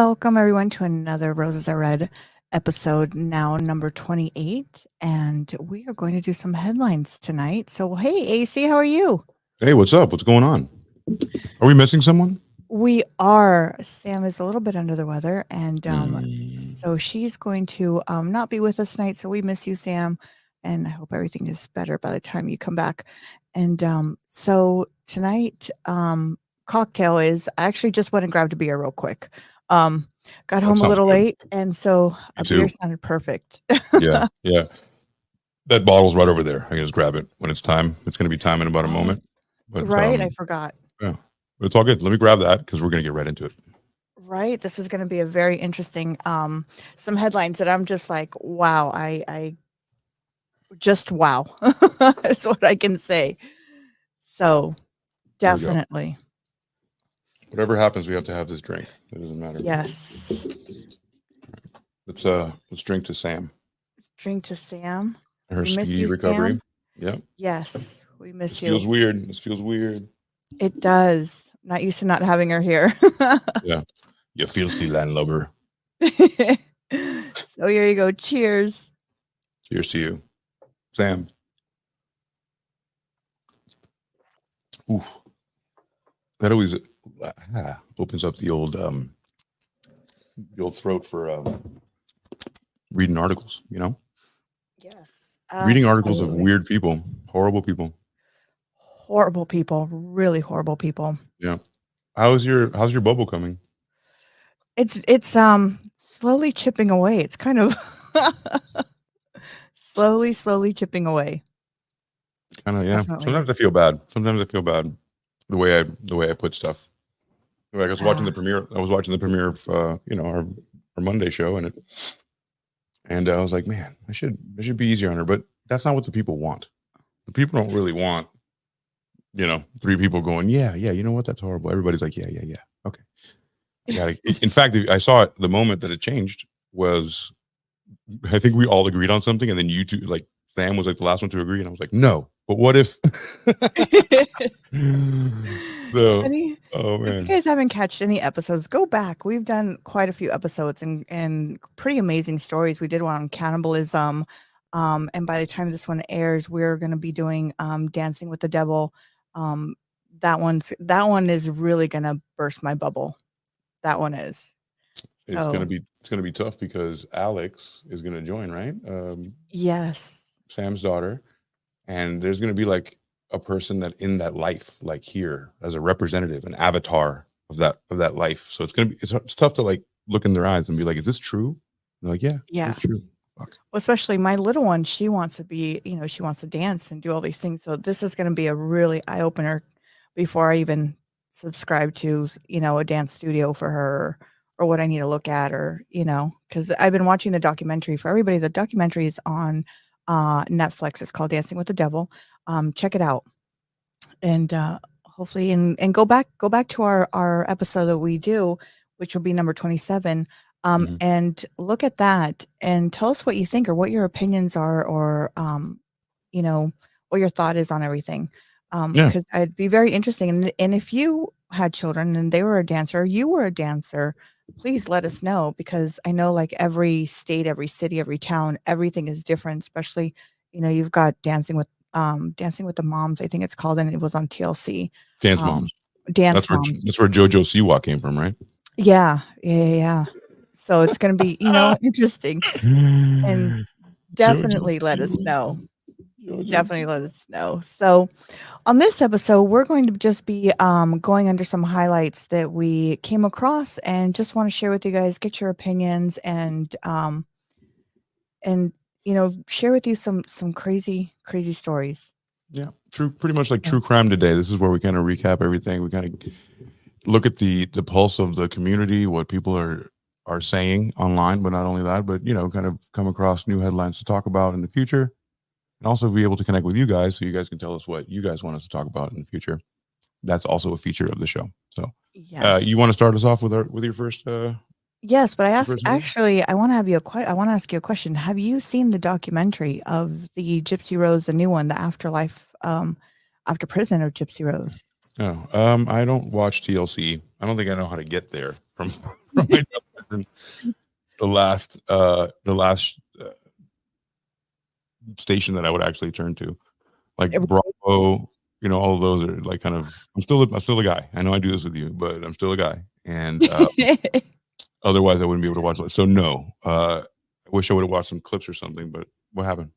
Welcome everyone to another Roses Are Red episode, now number 28. And we are going to do some headlines tonight. So, hey, AC, how are you? Hey, what's up? What's going on? Are we missing someone? We are. Sam is a little bit under the weather, and Mm, so she's going to not be with us tonight. So we miss you, Sam, and I hope everything is better by the time you come back. And so tonight, cocktail is. I actually just went and grabbed a beer real quick. Got that home a sounds little good. late, and so Me a beer too. sounded perfect. Yeah, yeah. That bottle's right over there. I can just grab it when it's time. It's going to be time in about a Oh, moment. But right, I forgot. yeah, but it's all good. Let me grab that because we're going to get right into it. Right, this is going to be a very interesting. Some headlines that I'm just like, wow, I just wow. That's what I can say. So Here we go. definitely, Whatever happens, we have to have this drink. It doesn't matter. yes. Let's drink to Sam Drink to Sam. and her We miss speedy you, recovery. Sam. Yep. Yes, we This miss you. feels weird. This feels weird. It does. Not used to not having her here. Yeah. You filthy landlubber. So here you go. Cheers. Cheers to you, Sam. Ooh, that always opens up the old throat for reading articles. You know, Yes. reading articles of Absolutely. weird people, horrible people. Horrible people. Really horrible people. Yeah. How's your bubble coming? It's slowly chipping away. It's kind of slowly chipping away. Kind of, yeah. Definitely. Sometimes I feel bad. Sometimes I feel bad the way I put stuff. Like I was watching the premiere. I was watching the premiere of our Monday show, and I was like, man, I should be easier on her, but that's not what the people want. The people don't really want, three people going, yeah, you know what, that's horrible. Everybody's like, yeah, okay. I got it. In fact, I saw it the moment that it changed was, I think we all agreed on something, and then you two, like Sam was like the last one to agree, and I was like, no, but what if? So, oh If you man, guys haven't catched any episodes, go back. We've done quite a few episodes and pretty amazing stories. We did one on cannibalism. And by the time this one airs, we're gonna be doing Dancing with the Devil. Um, that one is really gonna burst my bubble. That one is. it's So gonna be tough because Alex is gonna join, right? yes. Sam's daughter, and there's gonna be like a person that in that life, like here as a representative, an avatar of that life. So it's tough to like look in their eyes and be like, is this true? And they're like, yeah, Yeah. it's true. Fuck. Well, especially my little one, she wants to be, she wants to dance and do all these things. So this is going to be a really eye opener before I even subscribe to, a dance studio for her or what I need to look at or, because I've been watching the documentary for everybody. The documentary is on Netflix. It's called Dancing with the Devil. Check it out. And hopefully, and go back to our episode that we do, which will be number 27. And look at that and tell us what you think or what your opinions are or, what your thought is on everything. Yeah. Because I'd be very interesting. And if you had children and they were a dancer, you were a dancer, please let us know because I know like every state, every city, every town, everything is different, especially, you've got Dancing with the Moms, I think it's called, and it was on TLC. Dance Moms. Dance Moms. That's where JoJo Siwa came from, right? Yeah. So it's gonna be, interesting. And definitely let us know. Definitely let us know. So on this episode, we're going to just be going under some highlights that we came across and just want to share with you guys, get your opinions and share with you some crazy stories. Yeah, pretty much like true crime today. This is where we kind of recap everything. We kind of look at the pulse of the community, what people are saying online, but not only that, but kind of come across new headlines to talk about in the future, and also be able to connect with you guys so you guys can tell us what you guys want us to talk about in the future. That's also a feature of the show. So, yes. You want to start us off with your first? Yes, but I want to ask you a question. Have you seen the documentary of the Gypsy Rose, the new one, the afterlife, after prison of Gypsy Rose? No, I don't watch TLC. I don't think I know how to get there from my the last station that I would actually turn to, like Bravo. You know, all of those are like kind of. I'm still a guy. I know I do this with you, but I'm still a guy, and otherwise I wouldn't be able to watch it. So no, I wish I would have watched some clips or something. But what happened?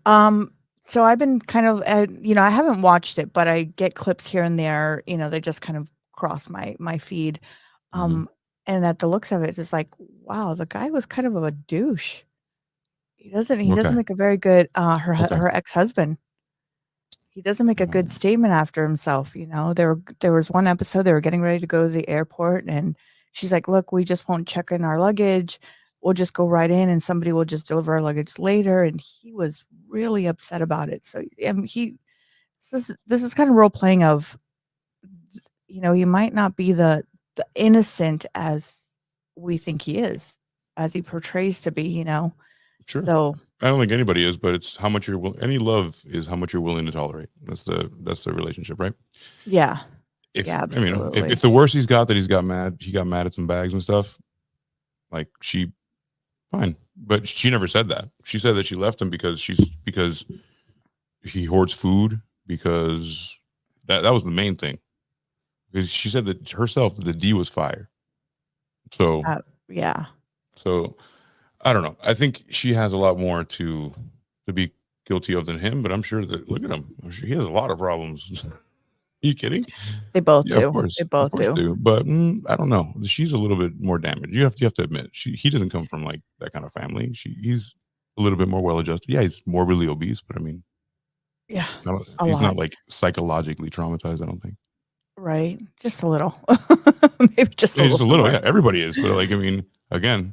Um, so I've been kind of, I haven't watched it, but I get clips here and there. They just kind of cross my feed. Mhm. And at the looks of it, it's like, wow, the guy was kind of a douche. He doesn't Okay. make a very good Okay. her ex-husband. He doesn't make a good statement after himself. There was one episode they were getting ready to go to the airport, and she's like, "Look, we just won't check in our luggage. We'll just go right in, and somebody will just deliver our luggage later." And he was really upset about it. So, this is kind of role playing of, he might not be the innocent as we think he is, as he portrays to be. Sure. So I don't think anybody is, but it's how much any love is how much you're willing to tolerate. That's the relationship, right? yeah, If yeah, I mean, if, absolutely. if the worst he got he got mad at some bags and stuff, like fine. But she never said that. She said that she left him because he hoards food, because that was the main thing. Because she said that herself that the D was fire. So Yeah. so I don't know. I think she has a lot more to be guilty of than him, but I'm sure that look at him. I'm sure he has a lot of problems. Are you kidding? They both Yeah, of do. course, They both do. do. But I don't know. She's a little bit more damaged. You have to admit, he doesn't come from like that kind of family. He's a little bit more well adjusted. Yeah, he's morbidly obese, but I mean, Yeah, a he's lot, not like psychologically traumatized. I don't think. right? Just a little. Maybe just a Yeah, little just a little. somewhere. Yeah, everybody is, but like I mean, again,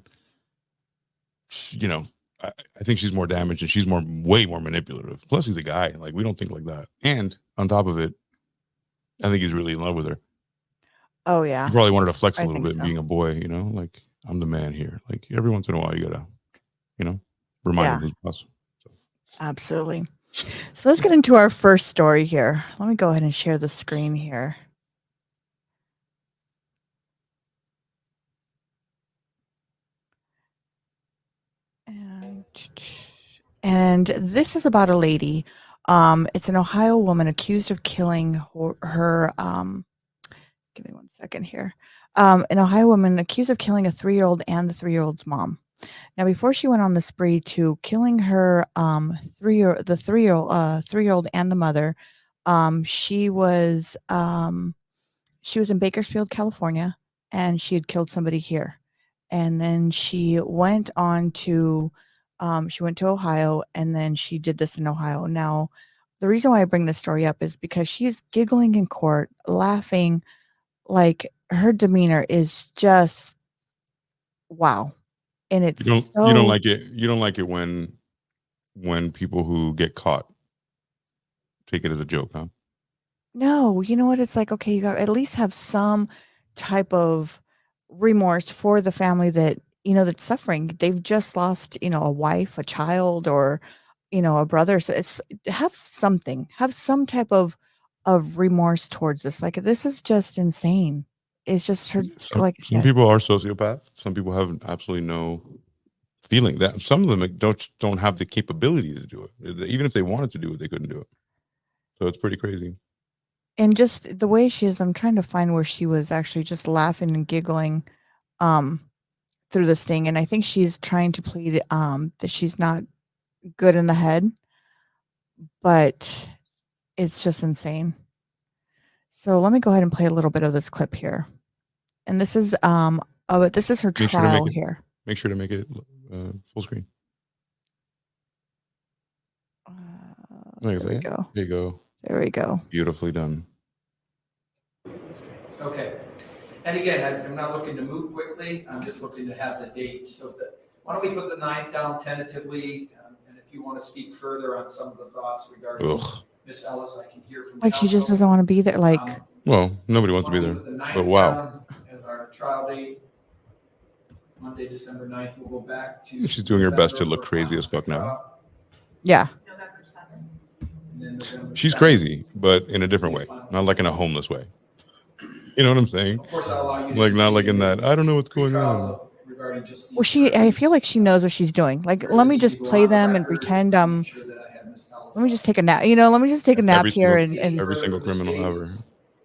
you know, I think she's more damaged and she's way more manipulative. Plus, he's a guy. Like we don't think like that. And on top of it, I think he's really in love with her. Oh, He yeah. probably wanted to flex a I little think bit, so. being a boy. Like I'm the man here. Like every once in a while, you gotta, remind him Yeah, who's boss. So, absolutely. So let's get into our first story here. Let me go ahead and share the screen here. And this is about a lady. It's an Ohio woman accused of killing her give me one second here. An Ohio woman accused of killing a 3-year-old and the 3-year-old's mom. Now, before she went on the spree to killing her 3-year-old and the mother, she was in Bakersfield, California, and she had killed somebody here. And then she went to Ohio, and then she did this in Ohio. Now, the reason why I bring this story up is because she's giggling in court, laughing, like her demeanor is just wow. And you it's don't you don't so like it. You don't like it when people who get caught take it as a joke, huh? no, you know what? It's like, okay, you got at least have some type of remorse for the family that's suffering. They've just lost, a wife, a child, or, a brother. So it's have some type of remorse towards this. Like, this is just insane. It's just her, like I Some said. people are sociopaths. Some people have absolutely no feeling. That some of them don't have the capability to do it. Even if they wanted to do it, they couldn't do it. So it's pretty crazy. And just the way she is, I'm trying to find where she was actually just laughing and giggling um through this thing. And I think she's trying to plead that she's not good in the head, but it's just insane. So let me go ahead and play a little bit of this clip here. And this is her Make sure to make trial it. here. Make sure to make it full screen. Uh, There there we go. you go. There we go. Beautifully done. Okay. And again, I'm not looking to move quickly. I'm just looking to have the dates. Why don't we put the 9th down tentatively? And if you want to speak further on some of the thoughts regarding Ugh. Miss Ellis, I can hear from Like she just counsel. doesn't want to be there. Like, Well, nobody wants to Why be don't we there. put the 9th But wow. down as our trial date? Monday, December 9th. We'll go back to. She's doing her best to November look for crazy as fuck now. trial, yeah. November 7th. and then November She's 7th. crazy, but in a different way. Not like in a homeless way. You know what I'm saying? Of course, I'll allow you. Like not like in that I don't know what's going on. sharing just the. Well, I feel like she knows what she's doing. Like, let me just play them and pretend Make sure that I have Ms. Ellis let me on. just take a nap. Let me just take a nap Every here single and every single further criminal mistakes? ever,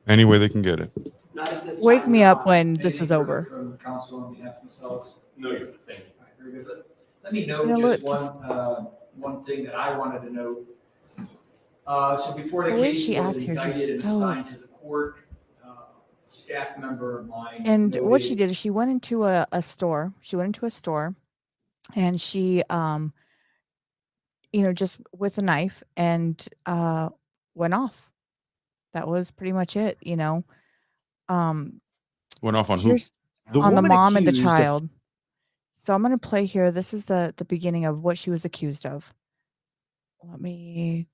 any way they can get it. Not at this wake time, me Your up Honor. when this Anything is further over. From counsel on behalf of Ms. Ellis? No, you're thank you. All right, very good. Let me note Look, just one thing that I wanted to note. So before the the way case she was acts here is indicted just and so. assigned to the court, a staff member of mine And what she noted. did is she went into a store. She went into a store, and she just with a knife and went off. That was pretty much it. Um, Went off on who? here's The on the woman mom and the accused of child. So I'm going to play here. This is the beginning of what she was accused of. Let me.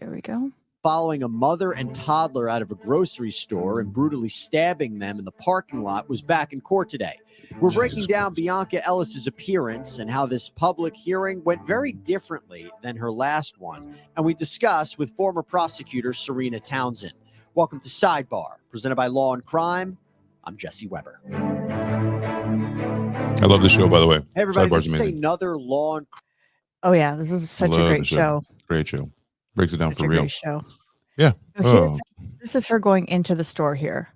There we go. following a mother and toddler out of a grocery store and brutally stabbing them in the parking lot was back in court today. We're breaking down Bianca Ellis's appearance and how this public hearing went very differently than her last one. And we discuss with former prosecutor Serena Townsend. Welcome to Sidebar, presented by Law and Crime. I'm Jesse Weber. I love the show, by the way. Hey, everybody, Sidebar's this is amazing. another Law and Oh yeah, this is such a Love great the show. Great show. Breaks it down Such for a real. great show. Yeah. So Oh, this is her going into the store here.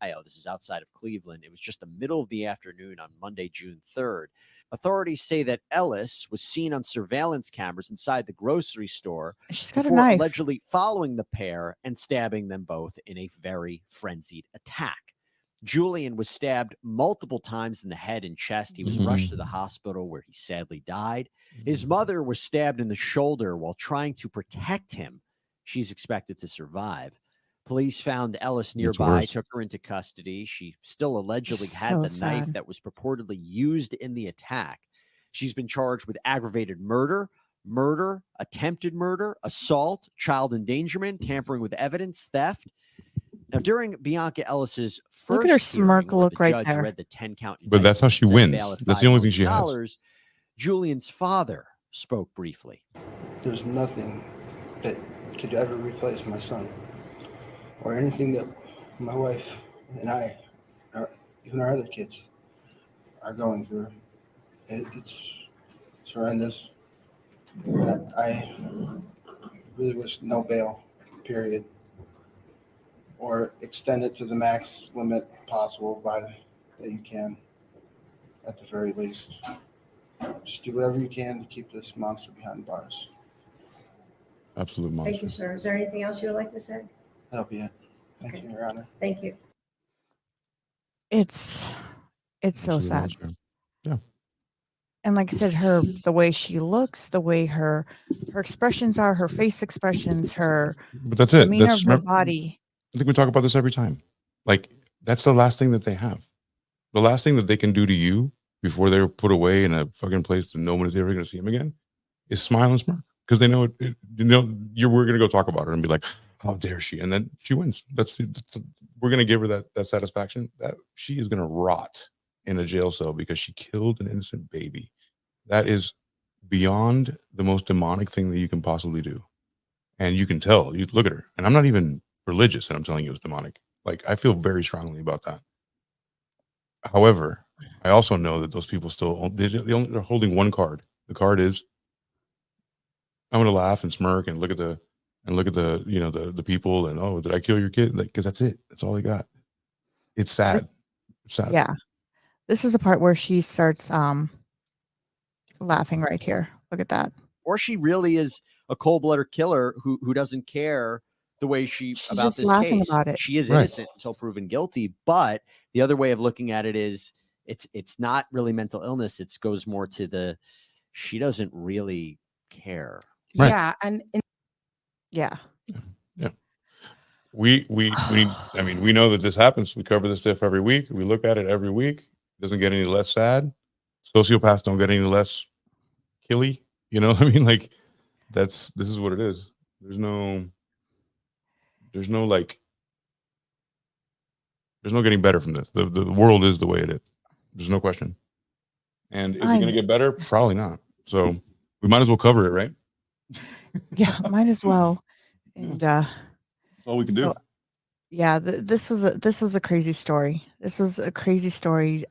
Ohio. This is outside of Cleveland. It was just the middle of the afternoon on Monday, June 3rd. Authorities say that Ellis was seen on surveillance cameras inside the grocery store She's got a before knife. allegedly following the pair and stabbing them both in a very frenzied attack. Julian was stabbed multiple times in the head and chest. He was rushed to the hospital where he sadly died. His mother was stabbed in the shoulder while trying to protect him. She's expected to survive. Police found Ellis nearby, worse. took her into custody. She still allegedly had So the knife sad. that was purportedly used in the attack. She's been charged with aggravated murder, attempted murder, assault, child endangerment, tampering with evidence, theft. Now, during Bianca Ellis's first Look at her hearing, smirk where look the right judge there. read the 10-count But that's how she indictment, set wins. bail at That's the only thing she has. $5 Julian's father spoke briefly. There's nothing that could ever replace my son or anything that my wife and I, or even our other kids, are going through. It's horrendous. And I really wish no bail, period, or extend it to the max limit possible that you can, at the very least. Just do whatever you can to keep this monster behind bars. Absolute monster. Thank you, sir. Is there anything else you would like to say? That'll be it. Thank you, Your Honor. Thank you. It's so Absolute sad. monster. And like I said, the way she looks, the way her expressions are, her face expressions, her But that's it. demeanor That's of her body. I think we talk about this every time. Like, that's the last thing that they have. The last thing that they can do to you before they're put away in a fucking place that no one is ever going to see them again is smile and smirk, because they know we're going to go talk about her and be like, how dare she? And then she wins. We're going to give her that satisfaction that she is going to rot in a jail cell because she killed an innocent baby. That is beyond the most demonic thing that you can possibly do. And you can tell, you look at her, and I'm not even religious and I'm telling you it's demonic. Like, I feel very strongly about that. However, I also know that those people they're holding one card. The card is, I'm going to laugh and smirk and look at the the people and, oh, did I kill your kid? Like, because that's it. That's all they got. It's sad. It's sad. Yeah. This is the part where she starts laughing right here. Look at that. Or she really is a cold-blooded killer who doesn't care the way she's about just this laughing case. about it. She is Right. innocent until proven guilty. But the other way of looking at it is it's not really mental illness. It goes more to she doesn't really care. Right. Yeah, and Yeah. We know that this happens. We cover this stuff every week. We look at it every week. It doesn't get any less sad. Sociopaths don't get any less killy. You know what I mean? Like, this is what it is. There's no getting better from this. The world is the way it is. There's no question. And is it going to get better? Probably not. So we might as well cover it, right? Yeah. Might as well. And That's all we can do. Yeah, this was a crazy story. This was a crazy story.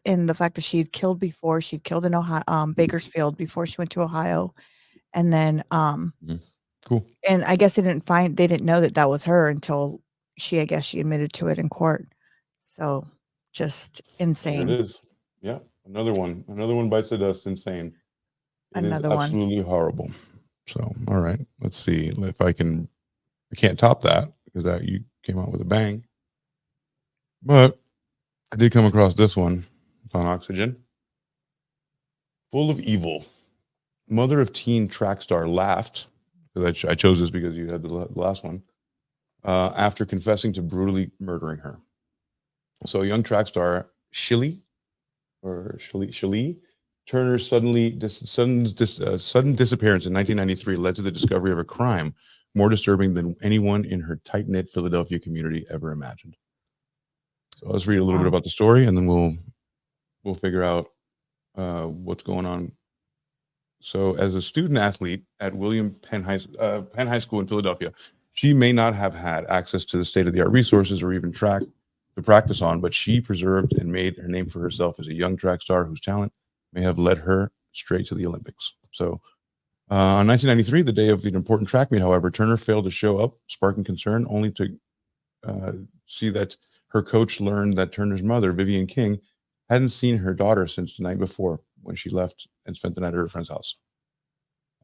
In the fact that she'd killed in Ohio, Bakersfield before she went to Ohio, and then Cool. and I guess they didn't know that that was her until I guess she admitted to it in court. So just There it insane. is. Yeah. Another one bites the dust. Insane. It is Another one. absolutely horrible. So, all right, let's see if I can't top that because that you came out with a bang. But I did come across this one. It's on Oxygen. Full of evil. Mother of teen track star laughed. Because I chose this because you had the last one. After confessing to brutally murdering her. So, a young track star, Shilly Turner's sudden disappearance in 1993 led to the discovery of a crime more disturbing than anyone in her tight-knit Philadelphia community ever imagined. So let's read a little bit Wow. about the story, and then we'll figure out what's going on. So, as a student athlete at Penn High School in Philadelphia, she may not have had access to the state-of-the-art resources or even track to practice on, but she preserved and made her name for herself as a young track star whose talent may have led her straight to the Olympics. So, on 1993, the day of the important track meet, however, Turner failed to show up, sparking concern, only to see that her coach learned that Turner's mother, Vivian King, hadn't seen her daughter since the night before when she left and spent the night at her friend's house.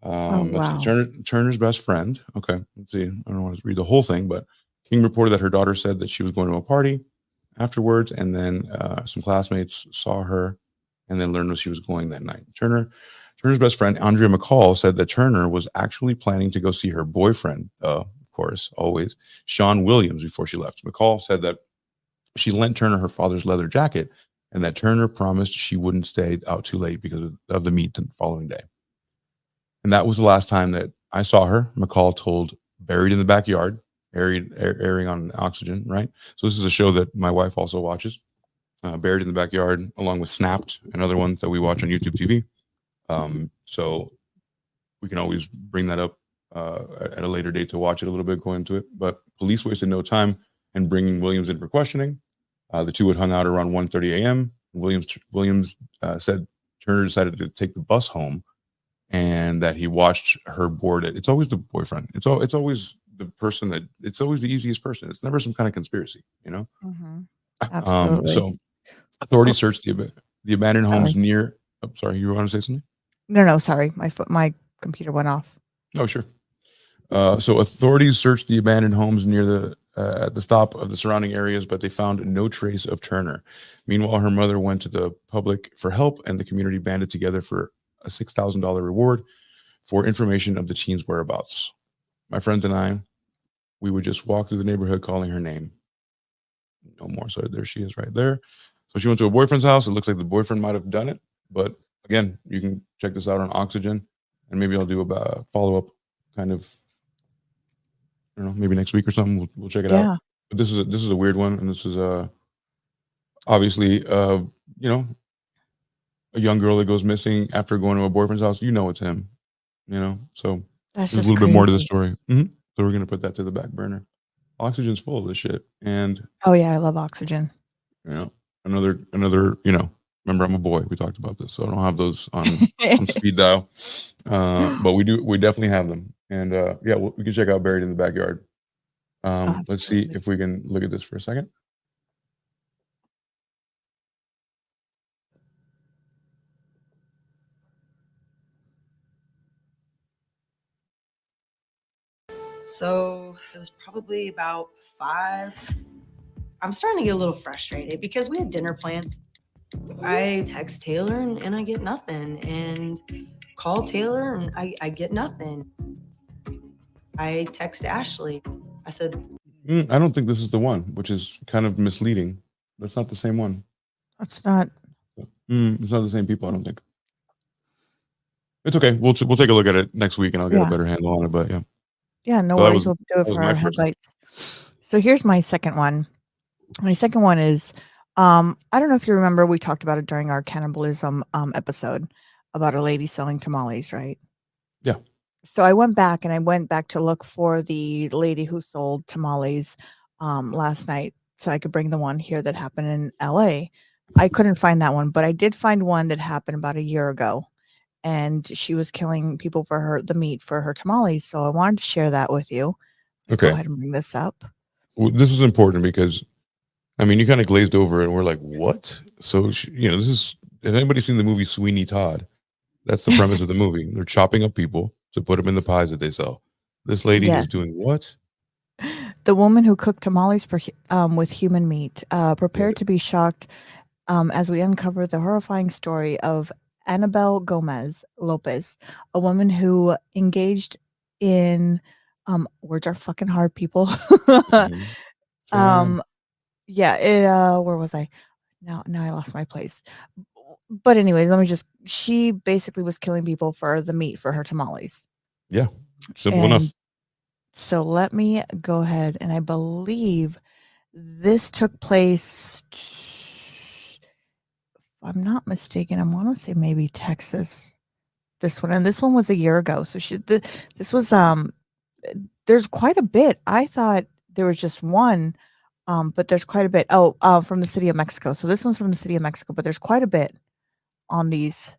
Oh Let's see. wow. Turner's best friend. Okay, let's see. I don't want to read the whole thing, but King reported that her daughter said that she was going to a party afterwards, and then some classmates saw her, and then learned where she was going that night. Turner's best friend, Andrea McCall, said that Turner was actually planning to go see her boyfriend, of course, always, Sean Williams, before she left. McCall said that she lent Turner her father's leather jacket, and that Turner promised she wouldn't stay out too late because of the meet the following day. And that was the last time that I saw her, McCall told Buried in the Backyard, airing on Oxygen, right? So this is a show that my wife also watches, Buried in the Backyard, along with Snapped and other ones that we watch on YouTube TV. So we can always bring that up at a later date to watch it a little bit, go into it. But police wasted no time in bringing Williams in for questioning. The two had hung out around 1:30 a.m. Williams said Turner decided to take the bus home, and that he watched her board it. It's always the boyfriend. It's always the person it's always the easiest person. It's never some kind of conspiracy, you know? Mhm. Absolutely. So authorities Oh, searched the abandoned homes sorry. near. Oh, sorry, you want to say something? No, sorry. My computer went off. Oh, sure. So authorities searched the abandoned homes near at the stop of the surrounding areas, but they found no trace of Turner. Meanwhile, her mother went to the public for help, and the community banded together for a $6,000 reward for information of the teen's whereabouts. My friends and I, we would just walk through the neighborhood calling her name. No more. So there she is right there. So she went to a boyfriend's house. It looks like the boyfriend might have done it. But again, you can check this out on Oxygen. And maybe I'll do a follow-up kind of, I don't know, maybe next week or something. We'll check it Yeah. out. But this is a weird one. And this is obviously, a young girl that goes missing after going to a boyfriend's house. You know it's him, So That's there's a just little bit more to the crazy. story. So we're going to put that to the back burner. Oxygen's full of this shit. And, Oh yeah, I love Oxygen. another, remember I'm a boy. We talked about this. So I don't have those on speed dial. But we definitely have them. And we can check out Buried in the Backyard. Let's see Absolutely. if we can look at this for a second. So it was probably about 5. I'm starting to get a little frustrated because we had dinner plans. I text Taylor and I get nothing, and call Taylor and I get nothing. I text Ashley. I said, I don't think this is the one, which is kind of misleading. That's not the same one. That's not. It's not the same people, I don't think. It's okay. We'll take a look at it next week, and I'll get a Yeah. better handle on it. But yeah, Yeah, no so worries. We'll do it that was for my our first one. headlights. So here's my second one. My second one is, I don't know if you remember, we talked about it during our cannibalism episode about a lady selling tamales, right? Yeah. So I went back to look for the lady who sold tamales last night so I could bring the one here that happened in LA. I couldn't find that one, but I did find one that happened about a year ago. And she was killing people for the meat for her tamales. So I wanted to share that with you. Go Okay. ahead and bring this up. Well, this is important because, I mean, you kind of glazed over it and we're like, what? So, this is, has anybody seen the movie Sweeney Todd? That's the premise of the movie. They're chopping up people to put them in the pies that they sell. This lady Yes. is doing what? The woman who cooked tamales with human meat, prepared to be shocked as we uncover the horrifying story of Annabelle Gomez Lopez, a woman who engaged in words are fucking hard, people. Mhm. Yeah, where was I? Now I lost my place. But anyways, she basically was killing people for the meat for her tamales. Yeah, simple And enough. so let me go ahead, and I believe this took place, if I'm not mistaken, I want to say maybe Texas. This one was a year ago. So this was there's quite a bit. I thought there was just one, but there's quite a bit. Oh, from the city of Mexico. So this one's from the city of Mexico, but there's quite a bit on these.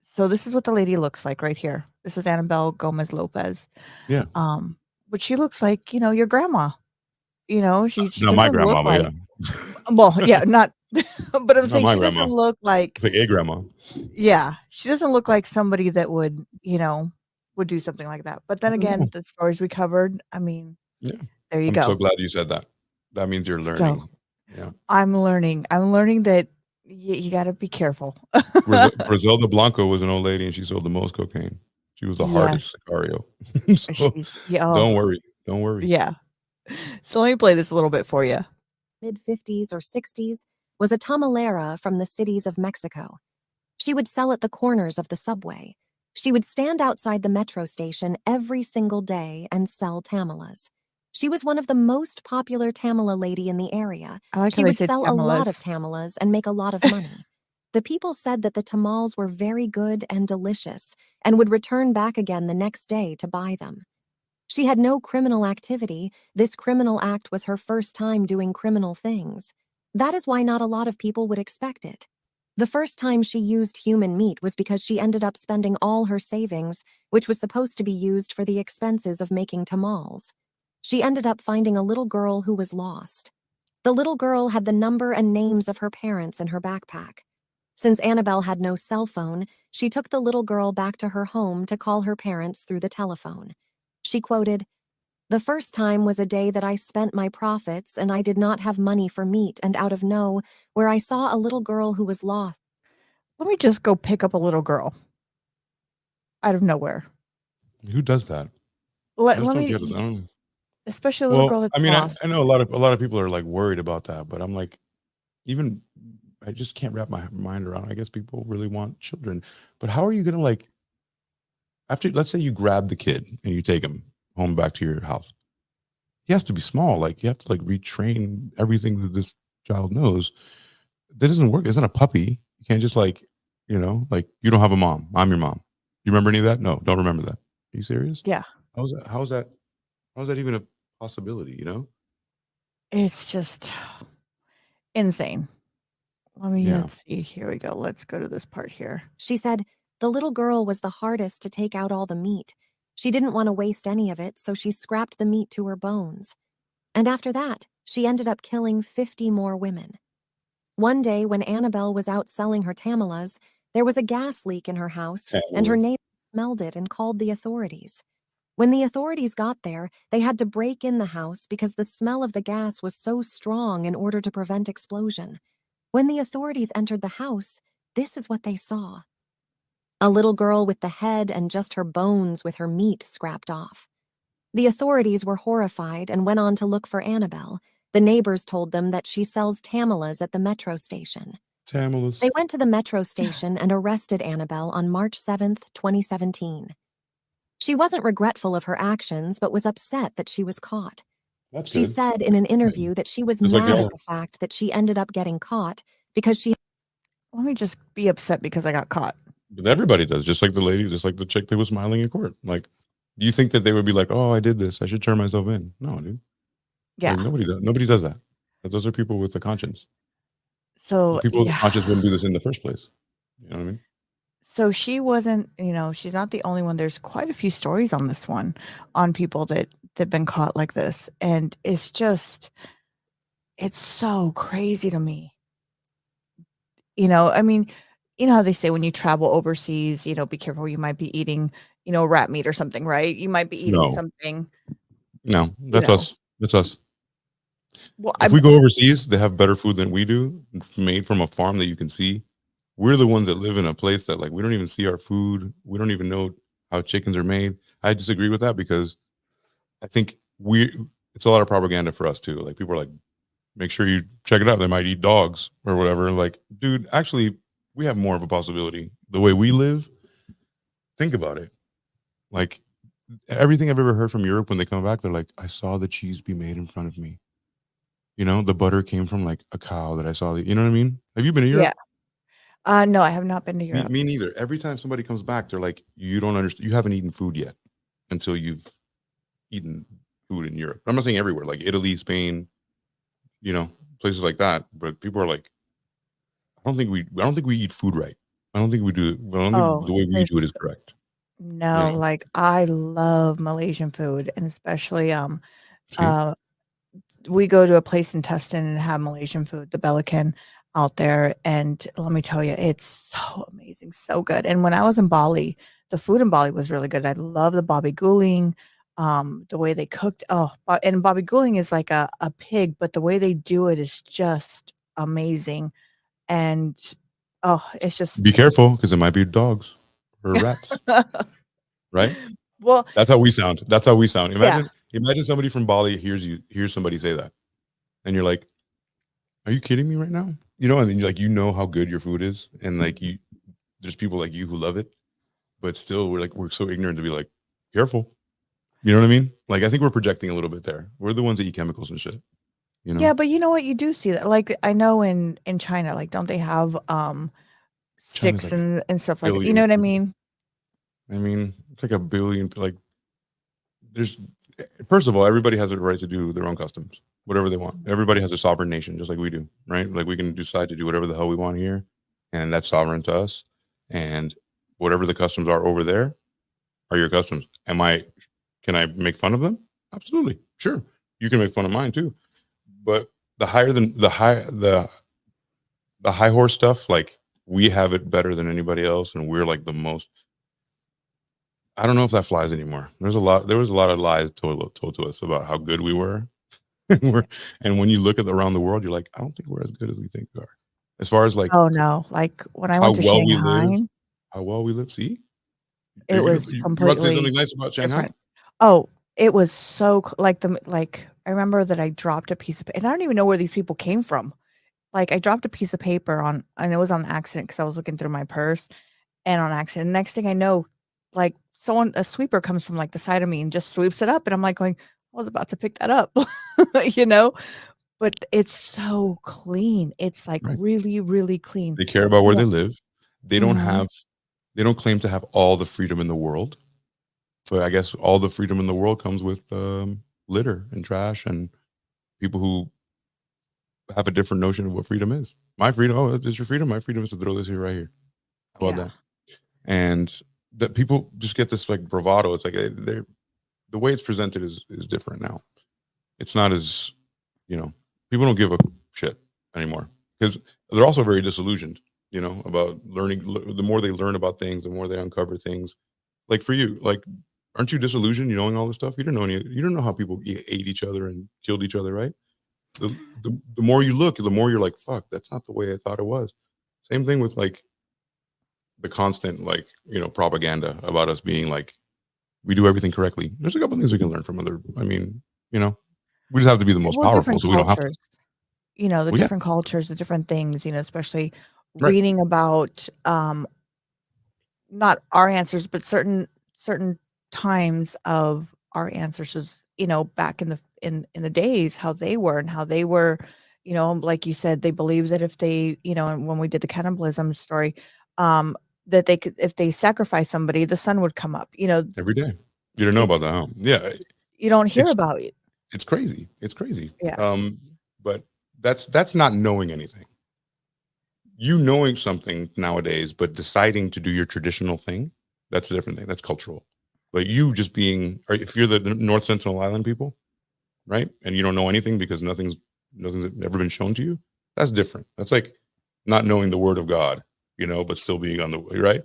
So this is what the lady looks like right here. This is Annabelle Gomez Lopez. Yeah. But she looks like, your grandma. She Not my doesn't look grandma, but like, yeah. well, yeah, not, but I'm Not saying my she doesn't grandma. look like, Like a grandma. yeah, she doesn't look like somebody that would do something like that. But then I don't know. again, the stories we covered, I mean, Yeah. there you I'm go. so glad you said that. That means you're So learning. Yeah. I'm learning that you got to be careful. Griselda Blanco was an old lady and she sold the most cocaine. She was the Yes, hardest sicario. So don't oh, worry. Don't worry. yeah. So let me play this a little bit for you. Mid-50s or 60s, was a tamalera from the cities of Mexico. She would sell at the corners of the subway. She would stand outside the metro station every single day and sell tamalas. She was one of the most popular tamala lady in the area. I like how She they would said sell a lot of tamalas. tamalas and make a lot of money. The people said that the tamales were very good and delicious and would return back again the next day to buy them. She had no criminal activity. This criminal act was her first time doing criminal things. That is why not a lot of people would expect it. The first time she used human meat was because she ended up spending all her savings, which was supposed to be used for the expenses of making tamales. She ended up finding a little girl who was lost. The little girl had the number and names of her parents in her backpack. Since Annabelle had no cell phone, she took the little girl back to her home to call her parents through the telephone. She quoted, "The first time was a day that I spent my profits and I did not have money for meat, and out of where I saw a little girl who was lost." Let me just go pick up a little girl out of nowhere. Who does that? I Let, just let don't get it. me, I don't. especially a little Well, girl that's I mean, lost. I know a lot of people are like worried about that, but I'm like, even I just can't wrap my mind around. I guess people really want children, but how are you gonna like after? Let's say you grab the kid and you take him home back to your house. He has to be small. Like you have to like retrain everything that this child knows. That doesn't work. It's not a puppy. You can't just like like you don't have a mom. I'm your mom. You remember any of that? No, don't remember that. Are you serious? Yeah. How's that? How's that even a possibility? It's just insane. Yeah. Let's see. Here we go. Let's go to this part here. She said, "The little girl was the hardest to take out all the meat. She didn't want to waste any of it, so she scrapped the meat to her bones. And after that, she ended up killing 50 more women. One day when Annabelle was out selling her tamalas, there was a gas leak in her house, and her Tamalas. neighbor smelled it and called the authorities. When the authorities got there, they had to break in the house because the smell of the gas was so strong in order to prevent explosion. When the authorities entered the house, this is what they saw. A little girl with the head and just her bones with her meat scrapped off. The authorities were horrified and went on to look for Annabelle. The neighbors told them that she sells tamalas at the metro station. Tamalas. They went to the metro station and arrested Annabelle on March 7th, 2017. She wasn't regretful of her actions, but was upset that she was caught. That's She good. said in an interview that she was It's like mad the at the fact that she ended up getting caught because she Let me just be upset because I got caught. But everybody does, just like the lady, just like the chick that was smiling in court. Like Do you think that they would be like, oh, I did this, I should turn myself in? No, dude. Yeah. Like nobody does that. But those are people with a conscience. So People with a yeah. conscience wouldn't do this in the first place. You know what I mean? So she wasn't, she's not the only one. There's quite a few stories on this one, on people that been caught like this, and it's so crazy to me. I mean, you know how they say when you travel overseas, be careful. You might be eating, rat meat or something, right? You might be eating No, something, no, you that's know. us. That's us. Well, If we go overseas, they have better food than we do, made from a farm that you can see. We're the ones that live in a place that like we don't even see our food. We don't even know how chickens are made. I disagree with that because I think it's a lot of propaganda for us too. Like people are like, make sure you check it out. They might eat dogs or whatever. Like, dude, actually, we have more of a possibility. The way we live, think about it. Like everything I've ever heard from Europe when they come back, they're like, I saw the cheese be made in front of me. The butter came from like a cow that I saw. You know what I mean? Have you been to yeah. Europe? No, I have not been to Me, Europe. me neither. Every time somebody comes back, they're like, you don't understand. You haven't eaten food yet until you've eaten food in Europe. I'm not saying everywhere, like Italy, Spain, places like that. But people are like, I don't think we eat food right. I don't think we do. I don't think Oh, the way we there's do it is correct. no, like I love Malaysian food, and especially See, uh we go to a place in Tustin and have Malaysian food, the Belacan out there, and let me tell you, it's so amazing, so good. And when I was in Bali, the food in Bali was really good. I love the babi guling, the way they cooked. And babi guling is like a pig, but the way they do it is just amazing. And it's just be careful because it might be dogs or rats, right? well, That's how we sound. That's how we sound. yeah. Imagine somebody from Bali hears somebody say that, and you're like, "Are you kidding me right now?" And then you're like, how good your food is, and like there's people like you who love it, but still we're so ignorant to be like, careful. You know what I mean? Like I think we're projecting a little bit there. We're the ones that eat chemicals and shit. Yeah, but you know what? You do see that. Like I know in China, like don't they have China's sticks like and stuff like that? You billion know what I people. mean? I mean, it's like a billion. Like there's first of all, everybody has a right to do their own customs, whatever they want. Everybody has a sovereign nation, just like we do, right? Like we can decide to do whatever the hell we want here, and that's sovereign to us. And whatever the customs are over there are your customs. Can I make fun of them? Absolutely, sure. You can make fun of mine too. But the high horse stuff, like we have it better than anybody else, and we're like the most. I don't know if that flies anymore. There was a lot of lies told to us about how good we were. And when you look at around the world, you're like, I don't think we're as good as we think we are. As far as like Oh no, like when I how went to well we live, Shanghai, See, it was you about to say something completely nice about Shanghai? different. Oh, it was so like I remember that I dropped a piece of, and I don't even know where these people came from. Like I dropped a piece of paper and it was on accident because I was looking through my purse and on accident. Next thing I know, like a sweeper comes from like the side of me and just sweeps it up, and I'm like going, I was about to pick that up, you know. But it's so clean. It's like Right. really, really clean. They care about where Yeah. they live. They don't Mhm. they don't claim to have all the freedom in the world. But I guess all the freedom in the world comes with litter and trash and people who have a different notion of what freedom is. My freedom, is your freedom? My freedom is to throw this here right here. How about Yeah. that? And that people just get this like bravado. It's like they're the way it's presented is different now. It's not as people don't give a shit anymore because they're also very disillusioned. About learning. The more they learn about things, the more they uncover things. Like for you, like aren't you disillusioned? You knowing all this stuff, you don't know you don't know how people ate each other and killed each other, right? The more you look, the more you're like, fuck, that's not the way I thought it was. Same thing with like the constant like propaganda about us being like we do everything correctly. There's a couple things we can learn from other. I mean, we just have to be the most Well, powerful, different so we don't have to. cultures, the Well, yeah, different cultures, the different things, especially right. reading about not our answers, but certain times of our ancestors, back in the days, how they were and how they were, like you said, they believed that if they, and when we did the cannibalism story, that they could, if they sacrificed somebody, the sun would come up, Every day. You don't know about that, huh? Yeah, You don't hear it's about it. it's crazy. It's crazy. Yeah. But that's not knowing anything. You knowing something nowadays, but deciding to do your traditional thing, that's a different thing. That's cultural. But you just being, or if you're the North Sentinel Island people, right, and you don't know anything because nothing's ever been shown to you, that's different. That's like not knowing the word of God, but still being on the right.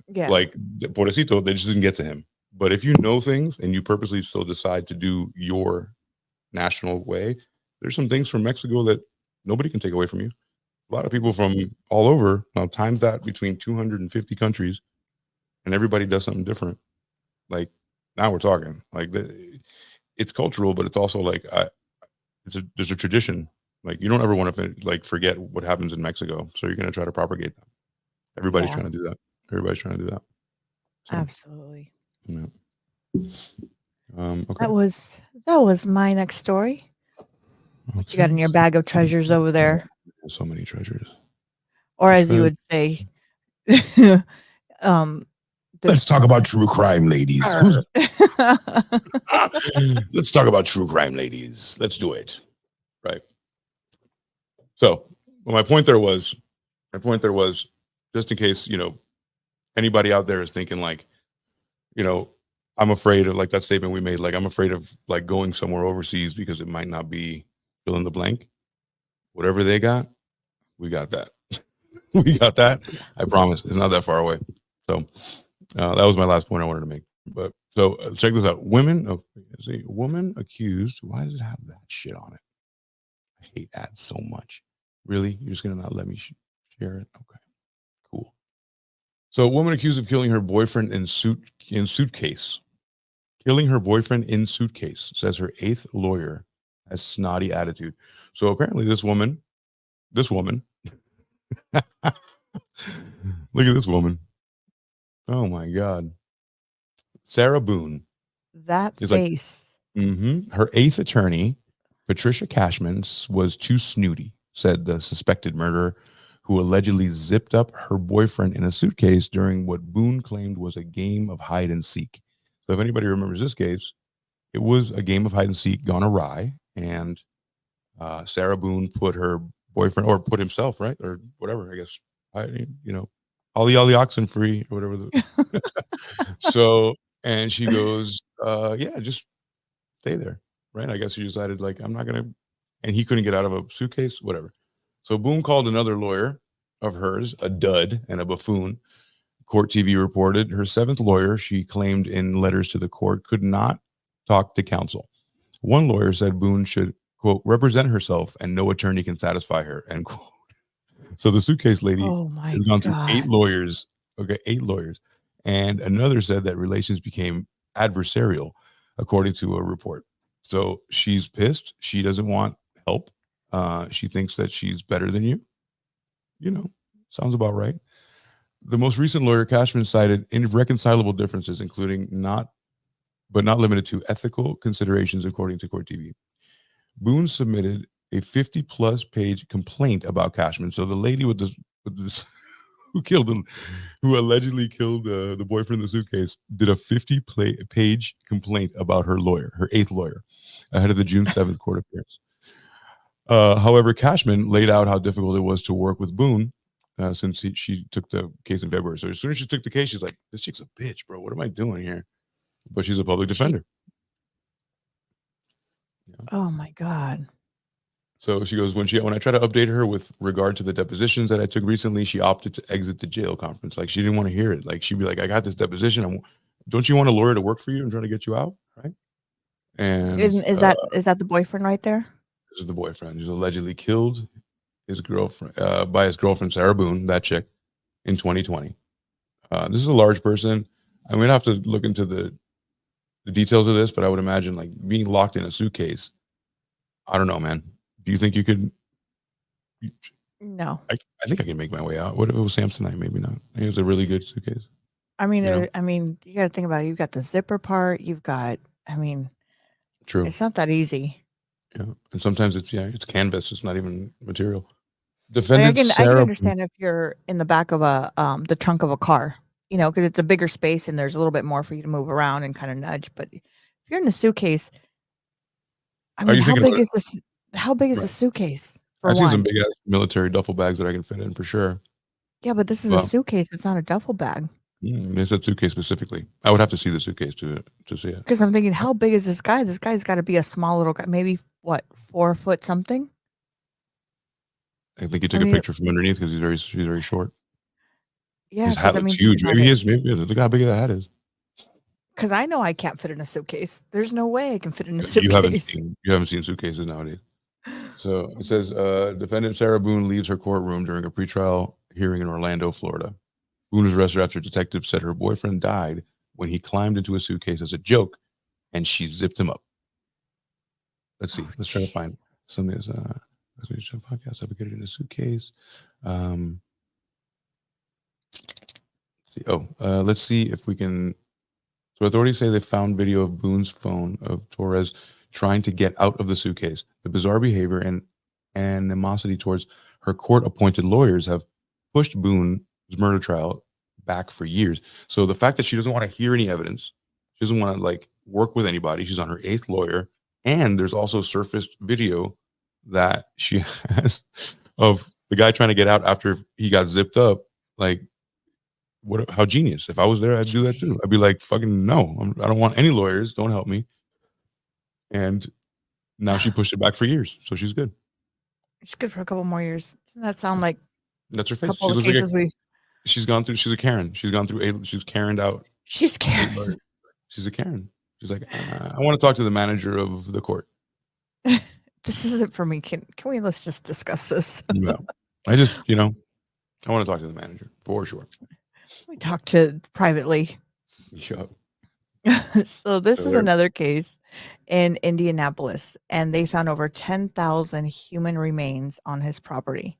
Yeah. Like Pobrecito, they just didn't get to him. But if you know things and you purposely still decide to do your national way, there's some things from Mexico that nobody can take away from you. A lot of people from all over, now times that between 250 countries, and everybody does something different. Like now we're talking like it's cultural, but it's also like there's a tradition. Like you don't ever want to like forget what happens in Mexico, so you're going to try to propagate that. Everybody's Yeah. trying to do that. Everybody's trying to do that. So, Absolutely. yeah. Okay. That was my next story. What you got in your Okay. bag of treasures over there? So many treasures. Or as you would say, Let's talk about true crime, ladies. Let's talk about true crime, ladies. Let's do it. Right. So my point there was, just in case, anybody out there is thinking like, I'm afraid of like that statement we made, like I'm afraid of like going somewhere overseas because it might not be fill in the blank. Whatever they got, we got that. We got that. I promise. It's not that far away. So that was my last point I wanted to make. But so check this out. Woman accused. Why does it have that shit on it? I hate ads so much. Really? You're just going to not let me share it? Okay, cool. So a woman accused of killing her boyfriend in suitcase. Killing her boyfriend in suitcase, says her 8th lawyer has snotty attitude. So apparently this woman, look at this woman. Oh my God. Sarah Boone. That is face. Her 8th attorney, Patricia Cashman, was too snooty, said the suspected murderer, who allegedly zipped up her boyfriend in a suitcase during what Boone claimed was a game of hide and seek. So if anybody remembers this case, it was a game of hide and seek gone awry, and Sarah Boone put her boyfriend, or put himself, right, or whatever, I guess, ollie oxen free or whatever. So, and she goes, yeah, just stay there, right? I guess she decided like, I'm not gonna, and he couldn't get out of a suitcase, whatever. So Boone called another lawyer of hers a dud and a buffoon. Court TV reported her 7th lawyer, she claimed in letters to the court, could not talk to counsel. One lawyer said Boone should, quote, represent herself and no attorney can satisfy her, end quote. So the suitcase lady has gone through 8 lawyers. Okay, 8 lawyers. And another said that relations became adversarial, according to a report. So she's pissed. She doesn't want help. She thinks that she's better than you. Sounds about right. The most recent lawyer, Cashman, cited irreconcilable differences, including but not limited to ethical considerations, according to Court TV. Boone submitted a 50-plus page complaint about Cashman. So the lady with this who allegedly killed the boyfriend in the suitcase, did a 50-page complaint about her lawyer, her 8th lawyer, ahead of the June 7th court appearance. However, Cashman laid out how difficult it was to work with Boone since she took the case in February. So as soon as she took the case, she's like, this chick's a bitch, bro. What am I doing here? But she's a public defender. Yeah. Oh my God. So she goes, when I try to update her with regard to the depositions that I took recently, she opted to exit the jail conference. Like she didn't want to hear it. Like she'd be like, I got this deposition. Don't you want a lawyer to work for you and try to get you out? Right. And is that the boyfriend right there? This is the boyfriend. He's allegedly killed his girlfriend by his girlfriend, Sarah Boone, that chick, in 2020. This is a large person. I'm going to have to look into the details of this, but I would imagine like being locked in a suitcase. I don't know, man. Do you think you could? No. I think I can make my way out. What if it was Samsonite? Maybe not. I think it was a really good suitcase. I mean, you got to think about it. You've got the zipper part. You've got, True. It's not that easy. Yeah, and sometimes it's canvas. It's not even material. Like I can understand if you're in the back of the trunk of a car, you know, because it's a bigger space and there's a little bit more for you to move around and kind of nudge. But if you're in a suitcase, I Are mean, you how thinking big about it? is this? How big is the Right. suitcase for I've seen some one? big ass military duffel bags that I can fit in for sure. Yeah, but this is a Well, suitcase. It's not a duffel bag. they said suitcase specifically. I would have to see the suitcase to see it. Because I'm thinking, how big is this guy? This guy's got to be a small little guy. Maybe what, 4 foot something? I think he I took a mean, picture from underneath because he's very short. yeah. His hat Because I looks mean, think huge. about Maybe he it. is. Maybe look how big that hat is. Because I know I can't fit in a suitcase. There's no way I can fit in a You haven't suitcase. seen suitcases nowadays. So it says defendant Sarah Boone leaves her courtroom during a pretrial hearing in Orlando, Florida. Boone was arrested after detectives said her boyfriend died when he climbed into a suitcase as a joke, and she zipped him up. Let's see. Let's try to find something. That's podcast. I put it in a suitcase. Let's see. Let's see if we can. So authorities say they found video of Boone's phone of Torres trying to get out of the suitcase. The bizarre behavior and animosity towards her court-appointed lawyers have pushed Boone's murder trial back for years. So the fact that she doesn't want to hear any evidence, she doesn't want to like work with anybody. She's on her 8th lawyer, and there's also surfaced video that she has of the guy trying to get out after he got zipped up. Like, what? How genius! If I was there, I'd do that too. I'd be like, "Fucking no! I don't want any lawyers. Don't help me." And now she pushed it back for years, so she's good. It's good for a couple more years. Doesn't that sound like That's her a face. couple She of the looks like cases we? she's gone through. She's a Karen. She's gone through. She's Karened out. She's 8 scared. lawyers. She's a Karen. She's like, I want to talk to the manager of the court. This isn't for me. Can we let's just discuss this? No, I just I want to talk to the manager for sure. We talk to privately. Yup. So this So is there- another case in Indianapolis, and they found over 10,000 human remains on his property.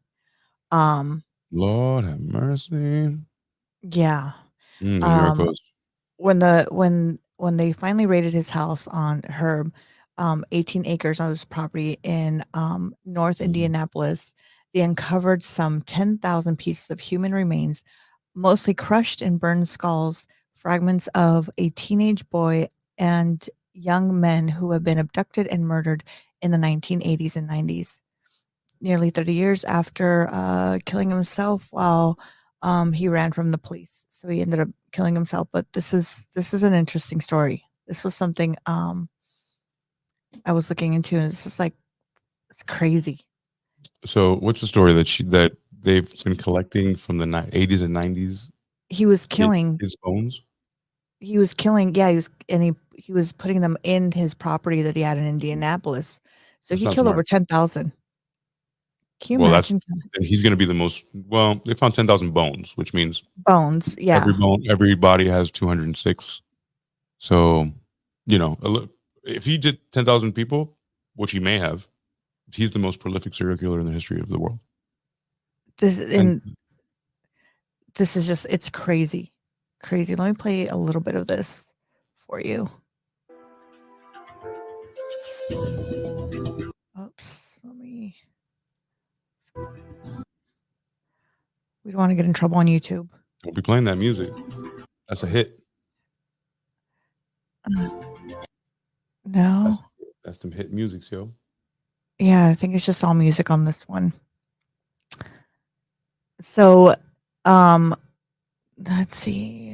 Lord have mercy. Yeah. The New York Um, Post. when they finally raided his house on Herb, 18 acres on his property in North Mhm. Indianapolis, they uncovered some 10,000 pieces of human remains, mostly crushed and burned skulls, fragments of a teenage boy and young men who have been abducted and murdered in the 1980s and 90s. Nearly 30 years after killing himself while he ran from the police. So he ended up killing himself. But this is an interesting story. This was something I was looking into, and this is like it's crazy. So what's the story that they've been collecting from the 80s and 90s? He was killing. His bones. He was killing. Yeah, he was putting them in his property that he had in Indianapolis. So That's he not killed smart. over 10,000. Can you Well, imagine and he's going to be the most. Well, they found 10,000 bones, which means bones? Yeah. every body has 206. So, if he did 10,000 people, which he may have, he's the most prolific serial killer in the history of the world. This is just it's crazy. Crazy. Let me play a little bit of this for you. Oops. We don't want to get in trouble on YouTube. We'll be playing that music. That's a hit. No. That's some hit music, yo. Yeah, I think it's just all music on this one. So, let's see.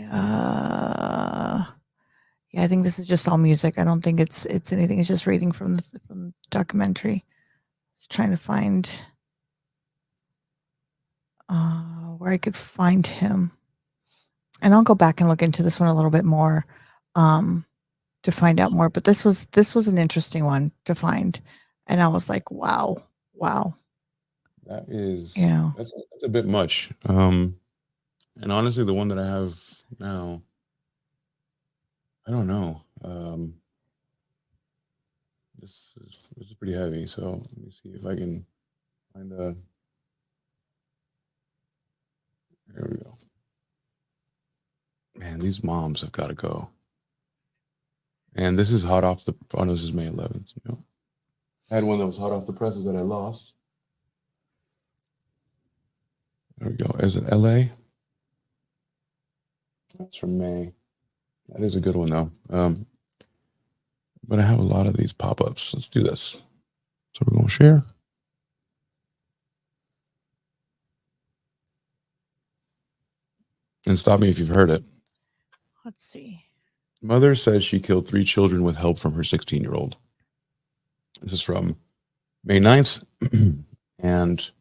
Yeah, I think this is just all music. I don't think it's anything. It's just reading from the documentary. Just trying to find where I could find him, and I'll go back and look into this one a little bit more to find out more. But this was an interesting one to find, and I was like, wow. That is, Yeah. that's a bit much. And honestly, the one that I have now, I don't know. This is pretty heavy. So let me see if I can find a. There we go. Man, these moms have got to go. And this is hot off the. Oh no, this is May 11th. I had one that was hot off the presses that I lost. There we go. Is it LA? That's from May. That is a good one though. But I have a lot of these pop-ups. Let's do this. So we're going to share. And stop me if you've heard it. Let's see. Mother says she killed 3 children with help from her 16-year-old. This is from May 9th. And,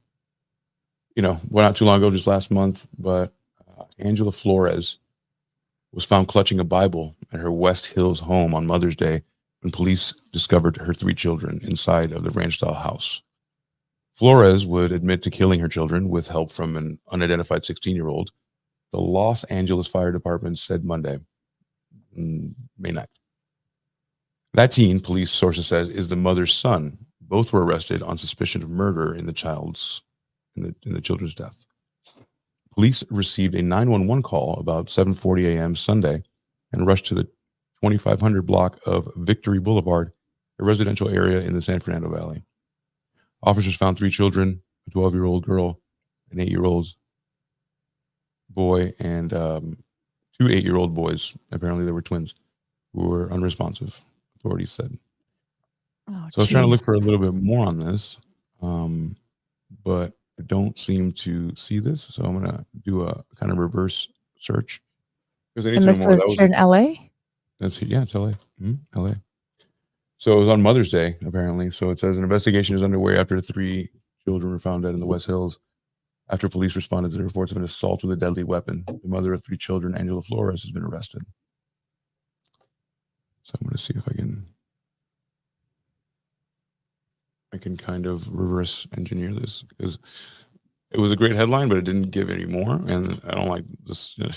well, not too long ago, just last month, but Angela Flores was found clutching a Bible at her West Hills home on Mother's Day when police discovered her 3 children inside of the ranch-style house. Flores would admit to killing her children with help from an unidentified 16-year-old. The Los Angeles Fire Department said Monday, May 9th. That teen, police sources said, is the mother's son. Both were arrested on suspicion of murder in the children's death. Police received a 911 call about 7:40 a.m. Sunday and rushed to the 2500 block of Victory Boulevard, a residential area in the San Fernando Valley. Officers found 3 children, a 12-year-old girl, an 8-year-old boy, and 2 8-year-old boys. Apparently they were twins who were unresponsive, authorities said. Oh, So I was trying to look geez. for a little bit more on this, but I don't seem to see this. So I'm going to do a kind of reverse search because I need And to know this more. was That was here in LA? It's LA. LA. So it was on Mother's Day, apparently. So it says an investigation is underway after 3 children were found dead in the West Hills after police responded to the reports of an assault with a deadly weapon. The mother of 3 children, Angela Flores, has been arrested. So I'm going to see if I can kind of reverse engineer this because it was a great headline, but it didn't give any more. And I don't like this. You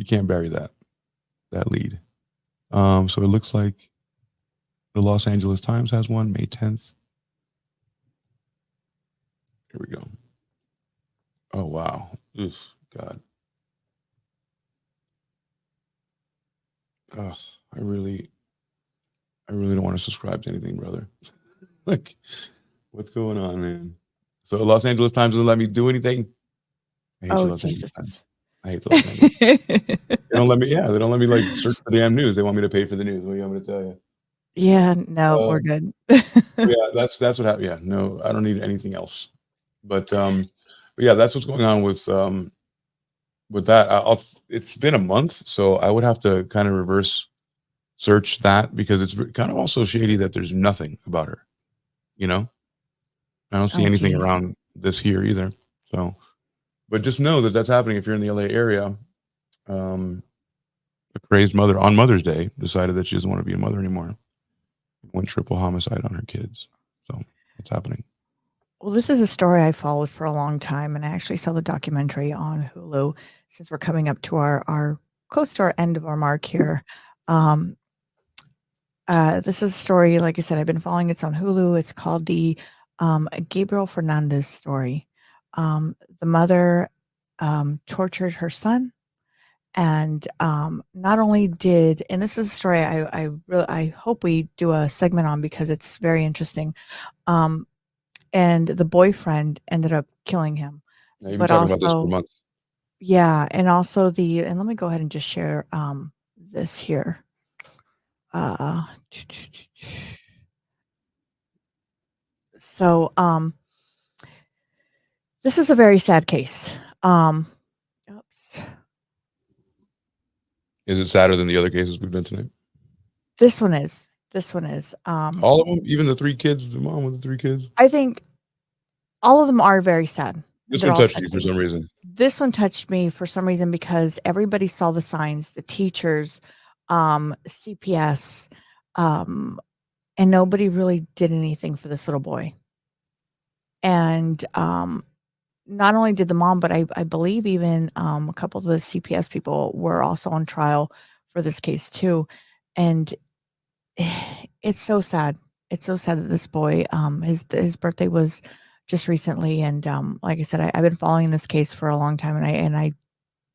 can't bury that lead. So it looks like the Los Angeles Times has one, May 10th. Here we go. Oh, wow. Oof, God. Oh, I really don't want to subscribe to anything, brother. Like, what's going on, man? So Los Angeles Times doesn't let me do anything. I hate you, Oh, Los Angeles Jesus. Times. I hate the Los Angeles. They don't let me like search for the damn news. They want me to pay for the news. What do you want me to tell you? Yeah, no, we're good. Yeah, that's what happened. Yeah, no, I don't need anything else. But yeah, that's what's going on with that. It's been a month, so I would have to kind of reverse search that because it's kind of also shady that there's nothing about her. I don't see Oh, anything geez. around this here either. So, but just know that that's happening if you're in the LA area. A crazed mother on Mother's Day decided that she doesn't want to be a mother anymore. Went triple homicide on her kids. So it's happening. Well, this is a story I followed for a long time, and I actually saw the documentary on Hulu since we're coming up to our close to our end of our mark here. This is a story, like I said, I've been following. It's on Hulu. It's called the Gabriel Fernandez story. The mother tortured her son, and not only did, and this is a story I hope we do a segment on because it's very interesting. And the boyfriend ended up killing him, Now, you've been but talking about this for also, months. yeah, and also and let me go ahead and just share this here. So this is a very sad case. Oops. Is it sadder than the other cases we've done tonight? This one is. All of them, even the 3 kids, the mom with the 3 kids. I think all of them are very sad. This They're one all touched you for touching. some reason. This one touched me for some reason because everybody saw the signs, the teachers, CPS, and nobody really did anything for this little boy. And not only did the mom, but I believe even a couple of the CPS people were also on trial for this case too. And it's so sad. It's so sad that this boy, his birthday was just recently, and like I said, I've been following this case for a long time, and I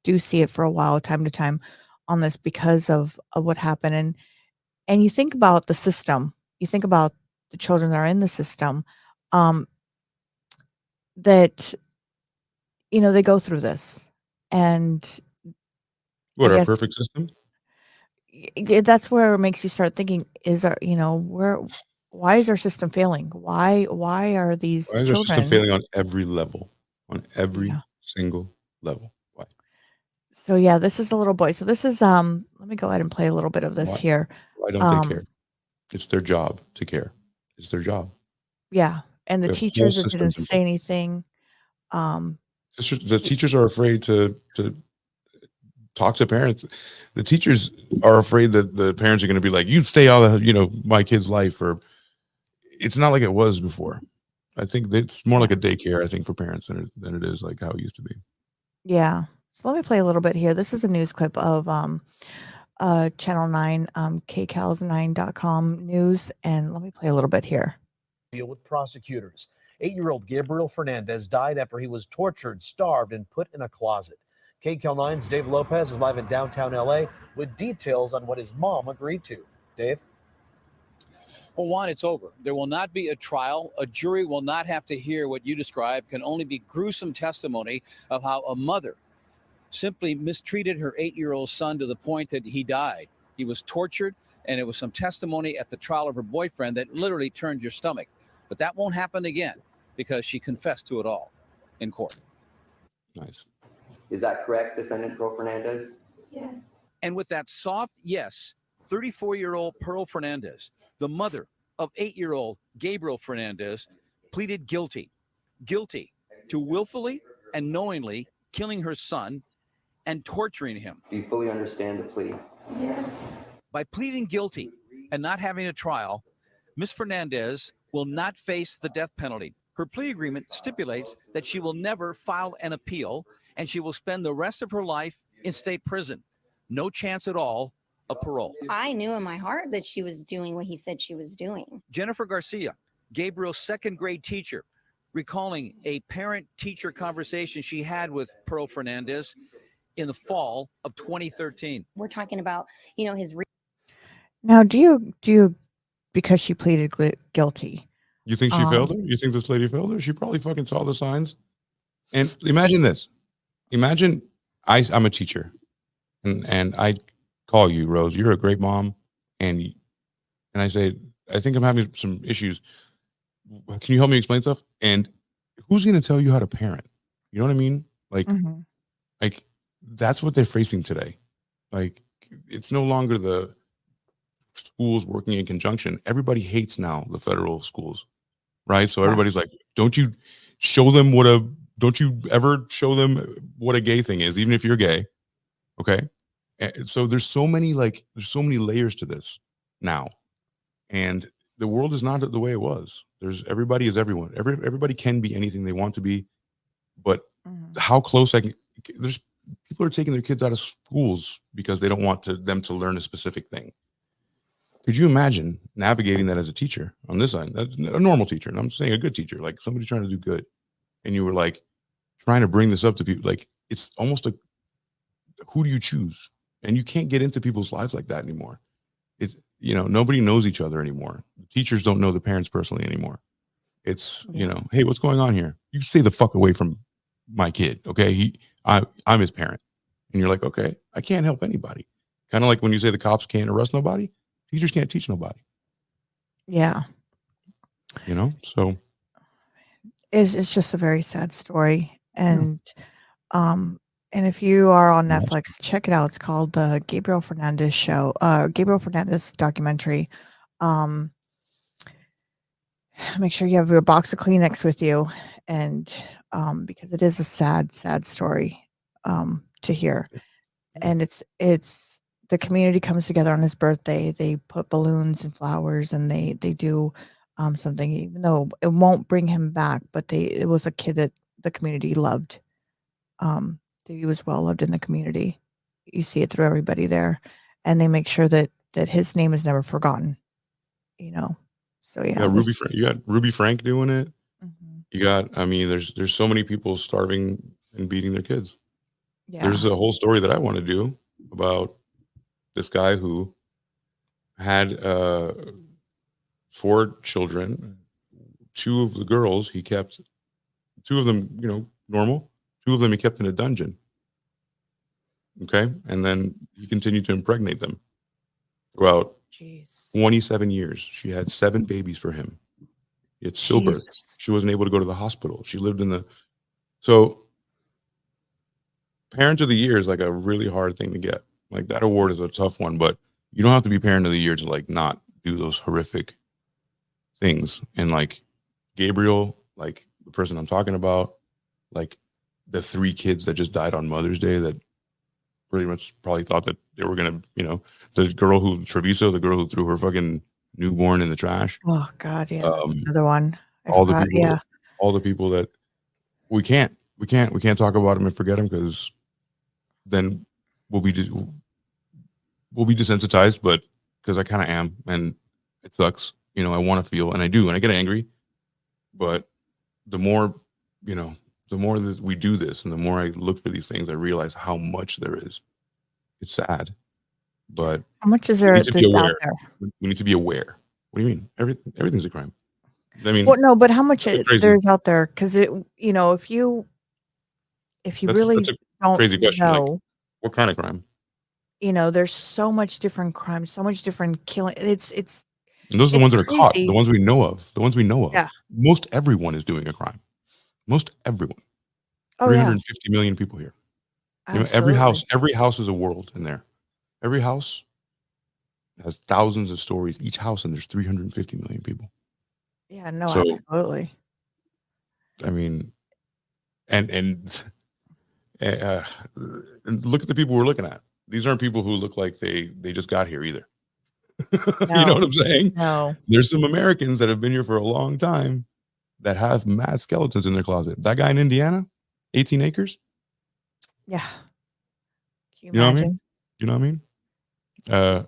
do see it for a while, time to time, on this because of what happened. And you think about the system, you think about the children that are in the system, that they go through this, and What, I our guess perfect system? that's where it makes you start thinking, is our, why is our system failing? Why are these Why is our system children? failing on every level? On every Yeah. single level. Why? So yeah, this is a little boy. So this is let me go ahead and play a little bit of this Why? here. Why don't they care? Um It's their job to care. It's their job. yeah, and the We have whole teachers didn't systems in say place. anything. Um The teachers are afraid to talk to parents. The teachers are afraid that the parents are going to be like, "You stay out of my kid's life," or it's not like it was before. I think that it's more like a daycare. I think for parents than it is like how it used to be. yeah. So let me play a little bit here. This is a news clip of Channel 9, kcals9.com news, and let me play a little bit here. Deal with prosecutors. 8-year-old Gabriel Fernandez died after he was tortured, starved, and put in a closet. KCAL9's Dave Lopez is live in downtown LA with details on what his mom agreed to. Dave? Well, Juan, it's over. There will not be a trial. A jury will not have to hear what you described, can only be gruesome testimony of how a mother simply mistreated her 8-year-old son to the point that he died. He was tortured, and it was some testimony at the trial of her boyfriend that literally turned your stomach. But that won't happen again because she confessed to it all in court. Nice. Is that correct, Defendant Pearl Fernandez? Yes. And with that soft yes, 34-year-old Pearl Fernandez, the mother of 8-year-old Gabriel Fernandez, pleaded guilty to willfully and knowingly killing her son and torturing him. Do you fully understand the plea? Yes. By pleading guilty and not having a trial, Ms. Fernandez will not face the death penalty. Her plea agreement stipulates that she will never file an appeal and she will spend the rest of her life in state prison. No chance at all of parole. I knew in my heart that she was doing what he said she was doing. Jennifer Garcia, Gabriel's second grade teacher, recalling a parent-teacher conversation she had with Pearl Fernandez in the fall of 2013. We're talking about, his. Now, do you because she pleaded guilty? You think she failed her? You think this lady failed her? She probably fucking saw the signs. And imagine this. Imagine I'm a teacher, and I call you, Rose. You're a great mom, and I say, I think I'm having some issues. Can you help me explain stuff? And who's going to tell you how to parent? You know what I mean? Like that's what they're facing today. Like it's no longer the schools working in conjunction. Everybody hates now the federal schools, right? So everybody's like, don't you ever show them what a gay thing is, even if you're gay. Okay. And so there's so many layers to this now. And the world is not the way it was. Everybody is everyone. Everybody can be anything they want to be. But how close there's people are taking their kids out of schools because they don't want them to learn a specific thing. Could you imagine navigating that as a teacher on this side? That's a normal teacher, and I'm saying a good teacher, like somebody trying to do good. And you were like trying to bring this up to people. Like it's almost like, who do you choose? And you can't get into people's lives like that anymore. It's, nobody knows each other anymore. The teachers don't know the parents personally anymore. It's, hey, what's going on here? You stay the fuck away from my kid. Okay. I'm his parent. And you're like, okay, I can't help anybody. Kind of like when you say the cops can't arrest nobody, teachers can't teach nobody. Yeah. So it's just a very sad story. And and if you are on Netflix, check it out. It's called the Gabriel Fernandez show, Gabriel Fernandez documentary. Make sure you have your box of Kleenex with you, and because it is a sad, sad story to hear. And it's the community comes together on his birthday. They put balloons and flowers, and they do something, even though it won't bring him back. But it was a kid that the community loved. He was well loved in the community. You see it through everybody there, and they make sure that his name is never forgotten. So yeah. You got Ruby Frank doing it. You got, there's so many people starving and beating their kids. Yeah. There's a whole story that I want to do about this guy who had 4 children. 2 of the girls he kept, 2 of them, normal. 2 of them he kept in a dungeon. Okay. And then he continued to impregnate them throughout Jeez. 27 years. She had 7 babies for him. It's stillbirths. Jesus. She wasn't able to go to the hospital. She lived in the, so parent of the year is like a really hard thing to get. Like that award is a tough one, but you don't have to be parent of the year to like not do those horrific things. And like Gabriel, like the person I'm talking about, like the 3 kids that just died on Mother's Day that pretty much probably thought that they were gonna, the girl who Treviso, the girl who threw her fucking newborn in the trash. Oh God, yeah, that's Um, another one. I all forgot. Yeah. the people that we can't talk about them and forget them because then we'll be desensitized. But because I kind of am, and it sucks. I want to feel, and I do, and I get angry. But the more, the more that we do this, and the more I look for these things, I realize how much there is. It's sad, but How much is we there need to be out aware. there? We need to be aware. What do you mean? Everything's a crime. I mean, Well, no, but how much that's crazy. there's out there? Because if you really That's a don't crazy question. Like, know, what kind of crime? there's so much different crime, so much different killing. It's And those are the it's ones that are caught. crazy. The ones we know of. The ones we know of. Yeah. Most everyone is doing a crime. Most everyone. Oh yeah, 350 million people here. absolutely. Every house is a world in there. Every house has thousands of stories. Each house, and there's 350 million people. Yeah, no, So, absolutely. I mean, and look at the people we're looking at. These aren't people who look like they just got here either. You know what I'm saying? No. There's some Americans that have been here for a long time that have mad skeletons in their closet. That guy in Indiana, 18 acres. Yeah. Can you You know what I mean? imagine? You know what I mean?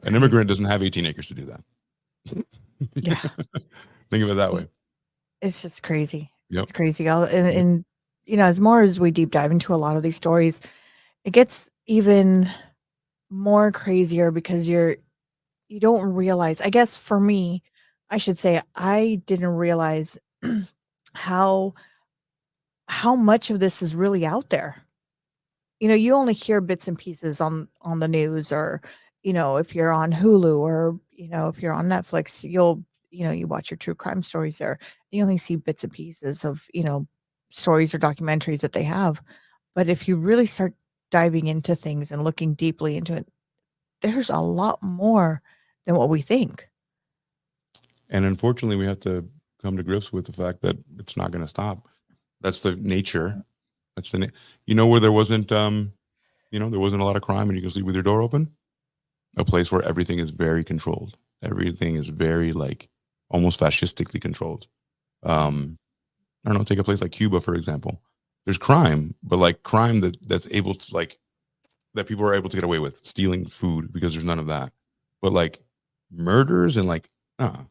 An immigrant doesn't have 18 acres to do that. Yeah. Think of it that way. It's just crazy. Yep. It's crazy. And as more as we deep dive into a lot of these stories, it gets even more crazier because you don't realize, I guess for me, I should say I didn't realize how much of this is really out there. You only hear bits and pieces on the news, or if you're on Hulu, or if you're on Netflix, you watch your true crime stories there. You only see bits and pieces of stories or documentaries that they have. But if you really start diving into things and looking deeply into it, there's a lot more than what we think. And unfortunately, we have to come to grips with the fact that it's not going to stop. That's the nature. That's where there wasn't, there wasn't a lot of crime and you can sleep with your door open. A place where everything is very controlled. Everything is very almost fascistically controlled. I don't know. Take a place like Cuba, for example. There's crime, but crime that's able to that people are able to get away with, stealing food because there's none of that. But murders and no.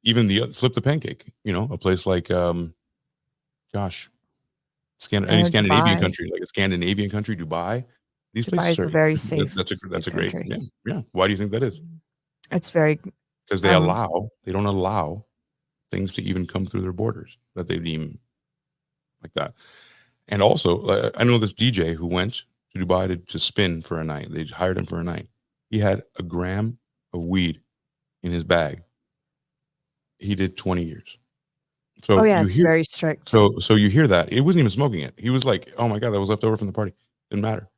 Even the flip the pancake. A place like any Scandinavian Dubai. country, like a Scandinavian country, Dubai. These Dubai places is are a very safe. That's a great country. yeah. Why do you think that is? It's very Because they don't allow things to even come through their borders that they deem like that. And also, I know this DJ who went to Dubai to spin for a night. They hired him for a night. He had a gram of weed in his bag. He did 20 years. So it's very strict. So you hear that. It wasn't even smoking it. He was like, oh my God, that was left over from the party. Didn't matter.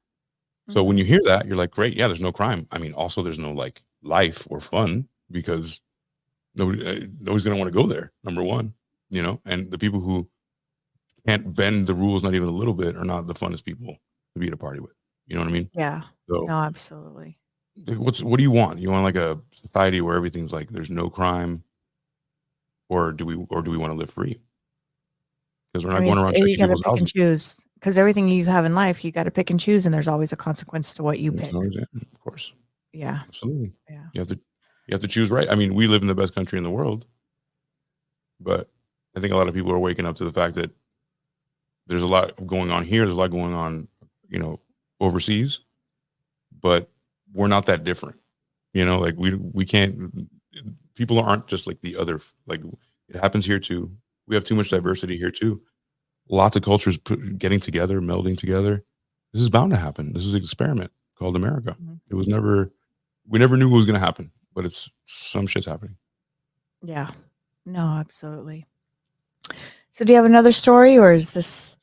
So when you hear that, you're like, great. Yeah, there's no crime. I mean, also there's no life or fun because nobody's going to want to go there. Number one, and the people who can't bend the rules, not even a little bit, are not the funnest people to be at a party with. You know what I mean? Yeah. So no, absolutely. What do you want? You want a society where everything's there's no crime, or do we want to live free? Because we're not going around checking you got to people's pick and houses. choose. Because everything you have in life, you got to pick and choose, and there's always a consequence to what you pick. Of course. Yeah. Absolutely. Yeah. You have to choose right. I mean, we live in the best country in the world, but I think a lot of people are waking up to the fact that there's a lot going on here. There's a lot going on, overseas, but we're not that different. We can't. People aren't just like the other. It happens here too. We have too much diversity here too. Lots of cultures getting together, melding together. this is bound to happen. This is an experiment called America. Mhm. It was never, we never knew what was going to happen, but it's some shit's happening. Yeah. No, absolutely. So do you have another story, or is this?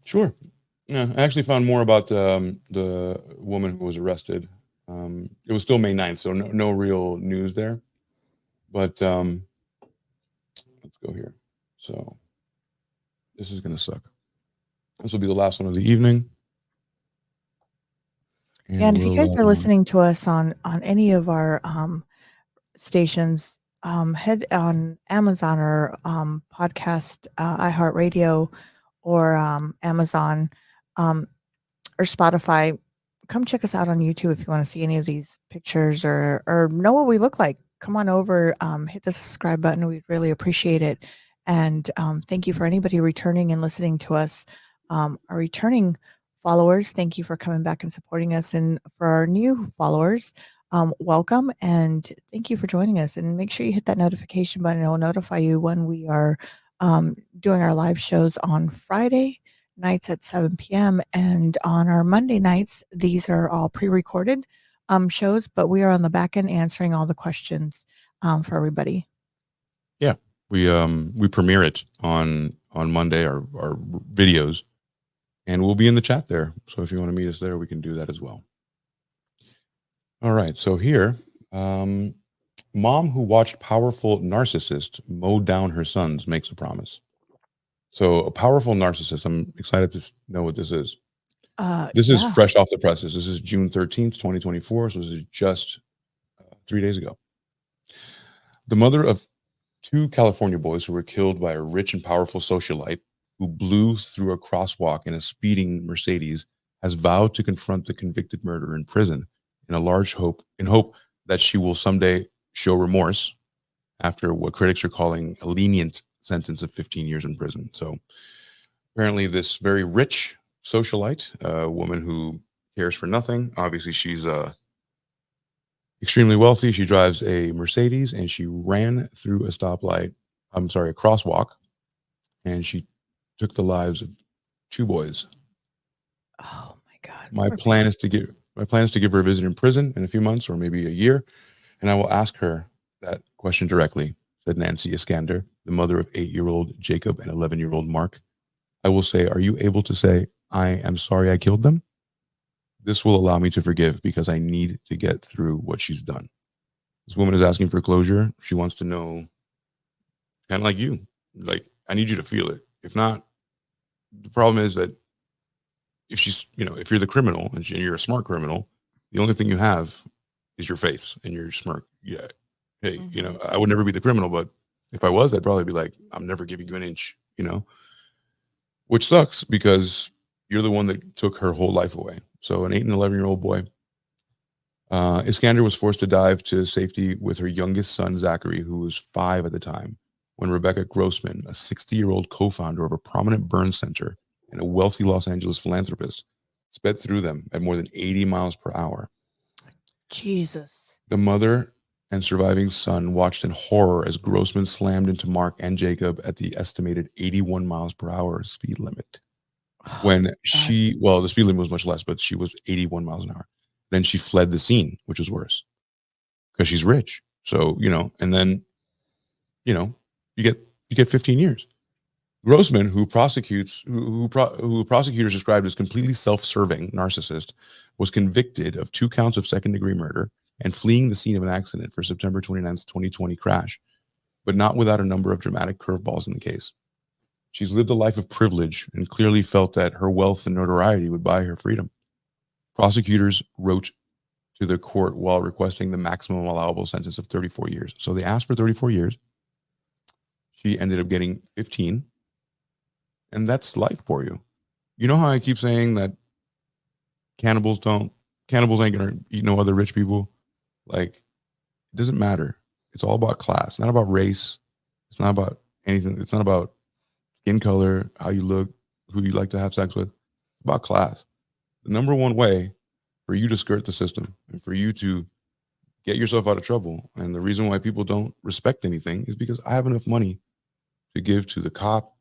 Sure. Yeah, I actually found more about the woman who was arrested. It was still May 9th, so no real news there. But let's go here. So this is going to suck. This will be the last one of the evening. Yeah, and if you guys are we'll, listening to us on any of our stations, head on Amazon or podcast iHeartRadio or Amazon or Spotify. Come check us out on YouTube if you want to see any of these pictures or know what we look like. Come on over, hit the subscribe button. We'd really appreciate it. And thank you for anybody returning and listening to us. Our returning followers, thank you for coming back and supporting us. And for our new followers, welcome and thank you for joining us. And make sure you hit that notification button. It will notify you when we are doing our live shows on Friday nights at 7 p.m. And on our Monday nights, these are all pre-recorded shows, but we are on the back end answering all the questions for everybody. yeah, we premiere it on Monday, our videos, and we'll be in the chat there. So if you want to meet us there, we can do that as well. All right. So here, mom who watched powerful narcissist mow down her sons makes a promise. So a powerful narcissist. I'm excited to know what this is. This is Yeah. fresh off the presses. This is June 13th, 2024. So this is just 3 days ago. The mother of 2 California boys who were killed by a rich and powerful socialite who blew through a crosswalk in a speeding Mercedes has vowed to confront the convicted murderer in prison in hope that she will someday show remorse after what critics are calling a lenient sentence of 15 years in prison. So apparently this very rich socialite, a woman who cares for nothing. Obviously, she's extremely wealthy. She drives a Mercedes and she ran through a crosswalk, and she took the lives of 2 boys. Oh my God. My plan is to give her a visit in prison in a few months or maybe a year, and I will ask her that question directly, said Nancy Iskander, the mother of 8-year-old Jacob and 11-year-old Mark. I will say, are you able to say, I am sorry I killed them? This will allow me to forgive because I need to get through what she's done. This woman is asking for closure. She wants to know, kind of like you, like, I need you to feel it. If not, the problem is that if you're the criminal and you're a smart criminal, the only thing you have is your face and your smirk. Yeah. Hey, I would never be the criminal, but if I was, I'd probably be like, I'm never giving you an inch, which sucks because you're the one that took her whole life away. So an 8 and 11-year-old boy, Iskander was forced to dive to safety with her youngest son, Zachary, who was 5 at the time, when Rebecca Grossman, a 60-year-old co-founder of a prominent burn center and a wealthy Los Angeles philanthropist, sped through them at more than 80 miles per hour. Jesus. The mother and surviving son watched in horror as Grossman slammed into Mark and Jacob at the estimated 81 miles per hour speed limit. When the speed limit was much less, but she was 81 miles an hour. Then she fled the scene, which is worse because she's rich. So, and then, you get 15 years. Grossman, who prosecutors described as completely self-serving narcissist, was convicted of 2 counts of second-degree murder and fleeing the scene of an accident for September 29th, 2020 crash, but not without a number of dramatic curveballs in the case. She's lived a life of privilege and clearly felt that her wealth and notoriety would buy her freedom. Prosecutors wrote to the court while requesting the maximum allowable sentence of 34 years. So they asked for 34 years. She ended up getting 15. And that's life for you. You know how I keep saying that cannibals ain't gonna eat no other rich people? Like, it doesn't matter. It's all about class. It's not about race. It's not about anything. It's not about skin color, how you look, who you like to have sex with. It's about class. The number one way for you to skirt the system and for you to get yourself out of trouble, and the reason why people don't respect anything, is because I have enough money to give to the cop,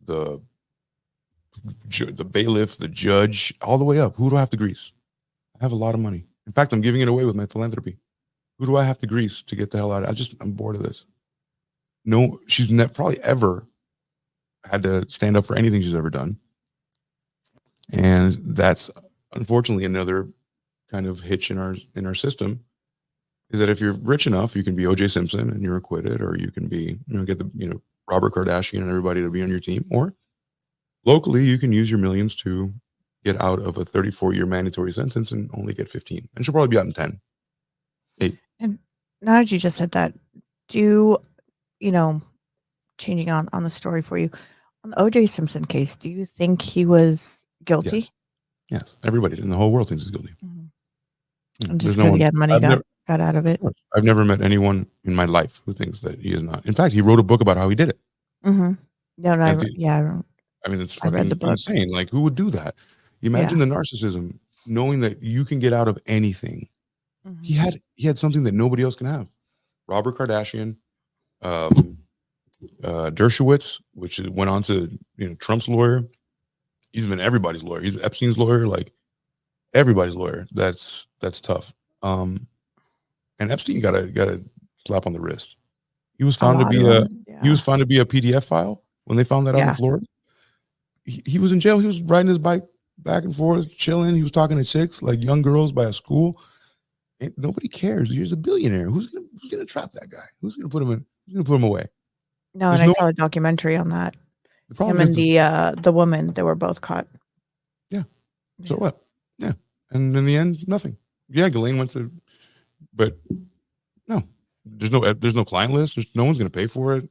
the the bailiff, the judge, all the way up. Who do I have to grease? I have a lot of money. In fact, I'm giving it away with my philanthropy. Who do I have to grease to get the hell out of it? I'm bored of this. No, she's probably ever had to stand up for anything she's ever done. And that's unfortunately another kind of hitch in our system, is that if you're rich enough, you can be OJ Simpson and you're acquitted, or you can be, get the, Robert Kardashian and everybody to be on your team, or locally, you can use your millions to get out of a 34-year mandatory sentence and only get 15. And she'll probably be out in 10. 8. And now that you just said that, changing on the story for you, on the OJ Simpson case, do you think he was guilty? Yes. Everybody in the whole world thinks he's guilty. I'm just good to get money got out of it. I've never met anyone in my life who thinks that he is not. In fact, he wrote a book about how he did it. Mm-hmm. No, I mean, it's I read the fucking book. insane. Like, who would do that? Imagine the narcissism, knowing that you can get out of anything. Mm-hmm. He had something that nobody else can have. Robert Kardashian, Dershowitz, which went on to Trump's lawyer. He's been everybody's lawyer. He's Epstein's lawyer. Like, everybody's lawyer. That's tough. And Epstein got a slap on the wrist. He was found to be he was found to be a PDF file when they found that out in Florida. He was in jail. He was riding his bike back and forth, chilling. He was talking to chicks, like young girls by a school. And nobody cares. He's a billionaire. Who's gonna trap that guy? Who's gonna put him in? Who's gonna put him away? No, and I saw a documentary on that. Him and the woman, they were both caught. Yeah. So what? Yeah. And in the end, nothing. Yeah, Ghislaine went to, but no, there's no client list. No one's going to pay for it.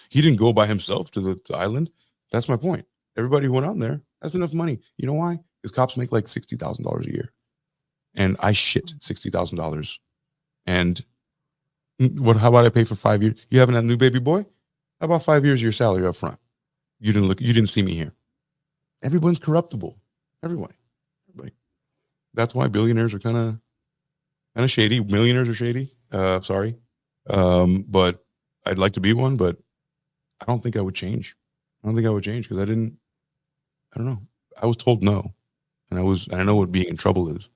He didn't go by himself to the island. That's my point. Everybody who went on there has enough money. You know why? Because cops make like $60,000 a year, and I shit $60,000. And how about I pay for 5 years? You having a new baby boy? How about 5 years of your salary up front? You didn't see me here. Everyone's corruptible. Everybody. That's why billionaires are kind of shady. Millionaires are shady. Sorry. But I'd like to be one, but I don't think I would change. I don't think I would change because I don't know. I was told no. And I know what being in trouble is.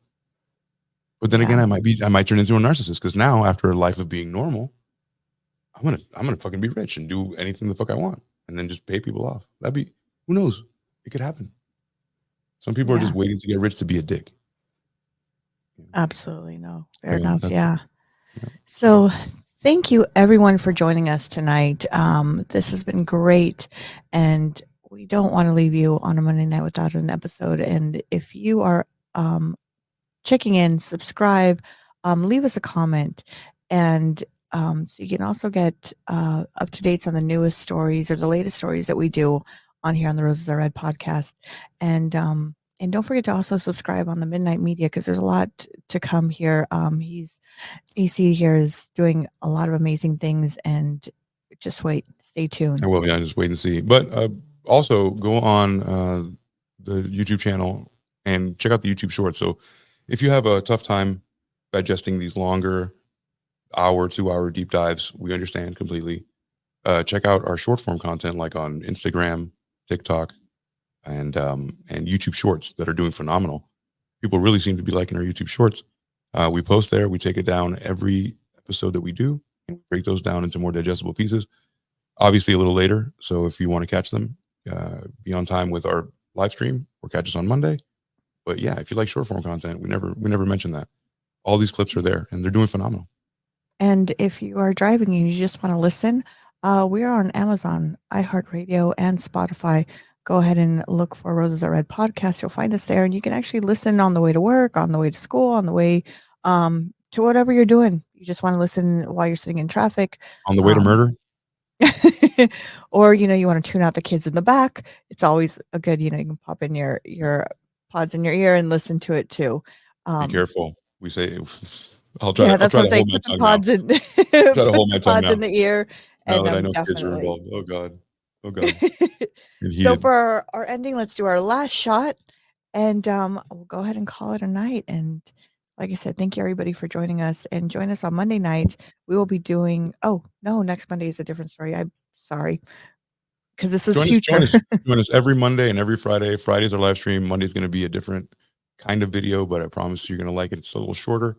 But then again, I might turn into a narcissist, because now, after a life of being normal, I'm gonna fucking be rich and do anything the fuck I want, and then just pay people off. Who knows? It could happen. Some people are just waiting to get rich to be a dick. Absolutely. No. Fair enough. Yeah. So thank you everyone for joining us tonight. This has been great, and we don't want to leave you on a Monday night without an episode. And if you are checking in, subscribe, leave us a comment, and so you can also get up to dates on the newest stories or the latest stories that we do on here on the Roses Are Red podcast. And don't forget to also subscribe on the Midnight Media, because there's a lot to come here. AC here is doing a lot of amazing things, and just stay tuned. I will, just wait and see. But also go on the YouTube channel and check out the YouTube shorts. So if you have a tough time digesting these longer 2-hour deep dives, we understand completely. Check out our short form content, like on Instagram, TikTok, and YouTube shorts that are doing phenomenal. People really seem to be liking our YouTube shorts. We post there. We take it down every episode that we do and break those down into more digestible pieces. Obviously a little later. So if you want to catch them, be on time with our live stream or catch us on Monday. But yeah, if you like short form content, we never mention that. All these clips are there and they're doing phenomenal. And if you are driving and you just want to listen, we are on Amazon, iHeartRadio, and Spotify. Go ahead and look for Roses Are Red podcast. You'll find us there, and you can actually listen on the way to work, on the way to school, on the way to whatever you're doing. You just want to listen while you're sitting in traffic. On the way to murder. Or, you want to tune out the kids in the back. It's always a good, you can pop in your pods in your ear and listen to it too. Be careful. We say, I'll try. Yeah, that's I'll what try I'm to saying. hold my Put the tongue pods now. in. Try to hold my tongue pods now. in the ear. Now And that I know kids are definitely. involved. Oh God. Oh God. So for our ending, let's do our last shot, and we'll go ahead and call it a night. And like I said, thank you everybody for joining us, and join us on Monday night. We will be doing. Oh no, next Monday is a different story. I'm sorry. because this is Join us, future. join us every Monday and every Friday. Friday's our live stream. Monday's going to be a different kind of video, but I promise you're going to like it. It's a little shorter.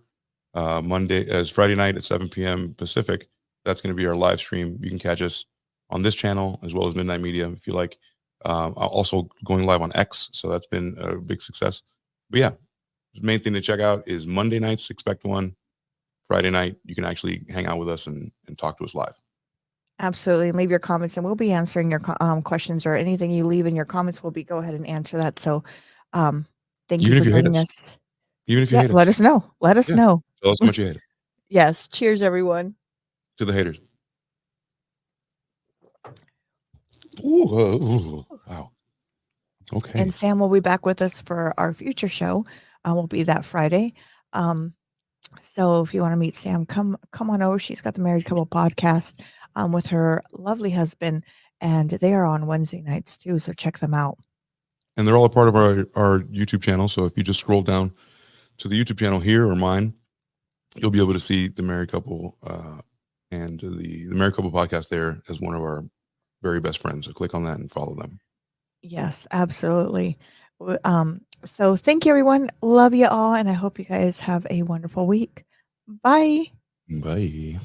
Friday night at 7 p.m. Pacific. That's going to be our live stream. You can catch us on this channel as well as Midnight Media if you like. Also going live on X, so that's been a big success. But yeah, the main thing to check out is Monday nights, expect one. Friday night, you can actually hang out with us and talk to us live. Absolutely. And leave your comments and we'll be answering your questions or anything you leave in your comments. We'll go ahead and answer that. So thank Even you if for you hate joining us. us. Even if you hate us. Let us know. Let us know. Tell us how much you hate it. Yes. Cheers, everyone. To the haters. Ooh, wow. Okay. And Sam will be back with us for our future show. Will be that Friday. So if you want to meet Sam, come on over. She's got the Married Couple podcast with her lovely husband, and they are on Wednesday nights too. So check them out. And they're all a part of our YouTube channel. So if you just scroll down to the YouTube channel here or mine, you'll be able to see the Married Couple and the Married Couple podcast there as one of our very best friends. So click on that and follow them. Yes, absolutely. So thank you, everyone. Love you all, and I hope you guys have a wonderful week. Bye. Bye.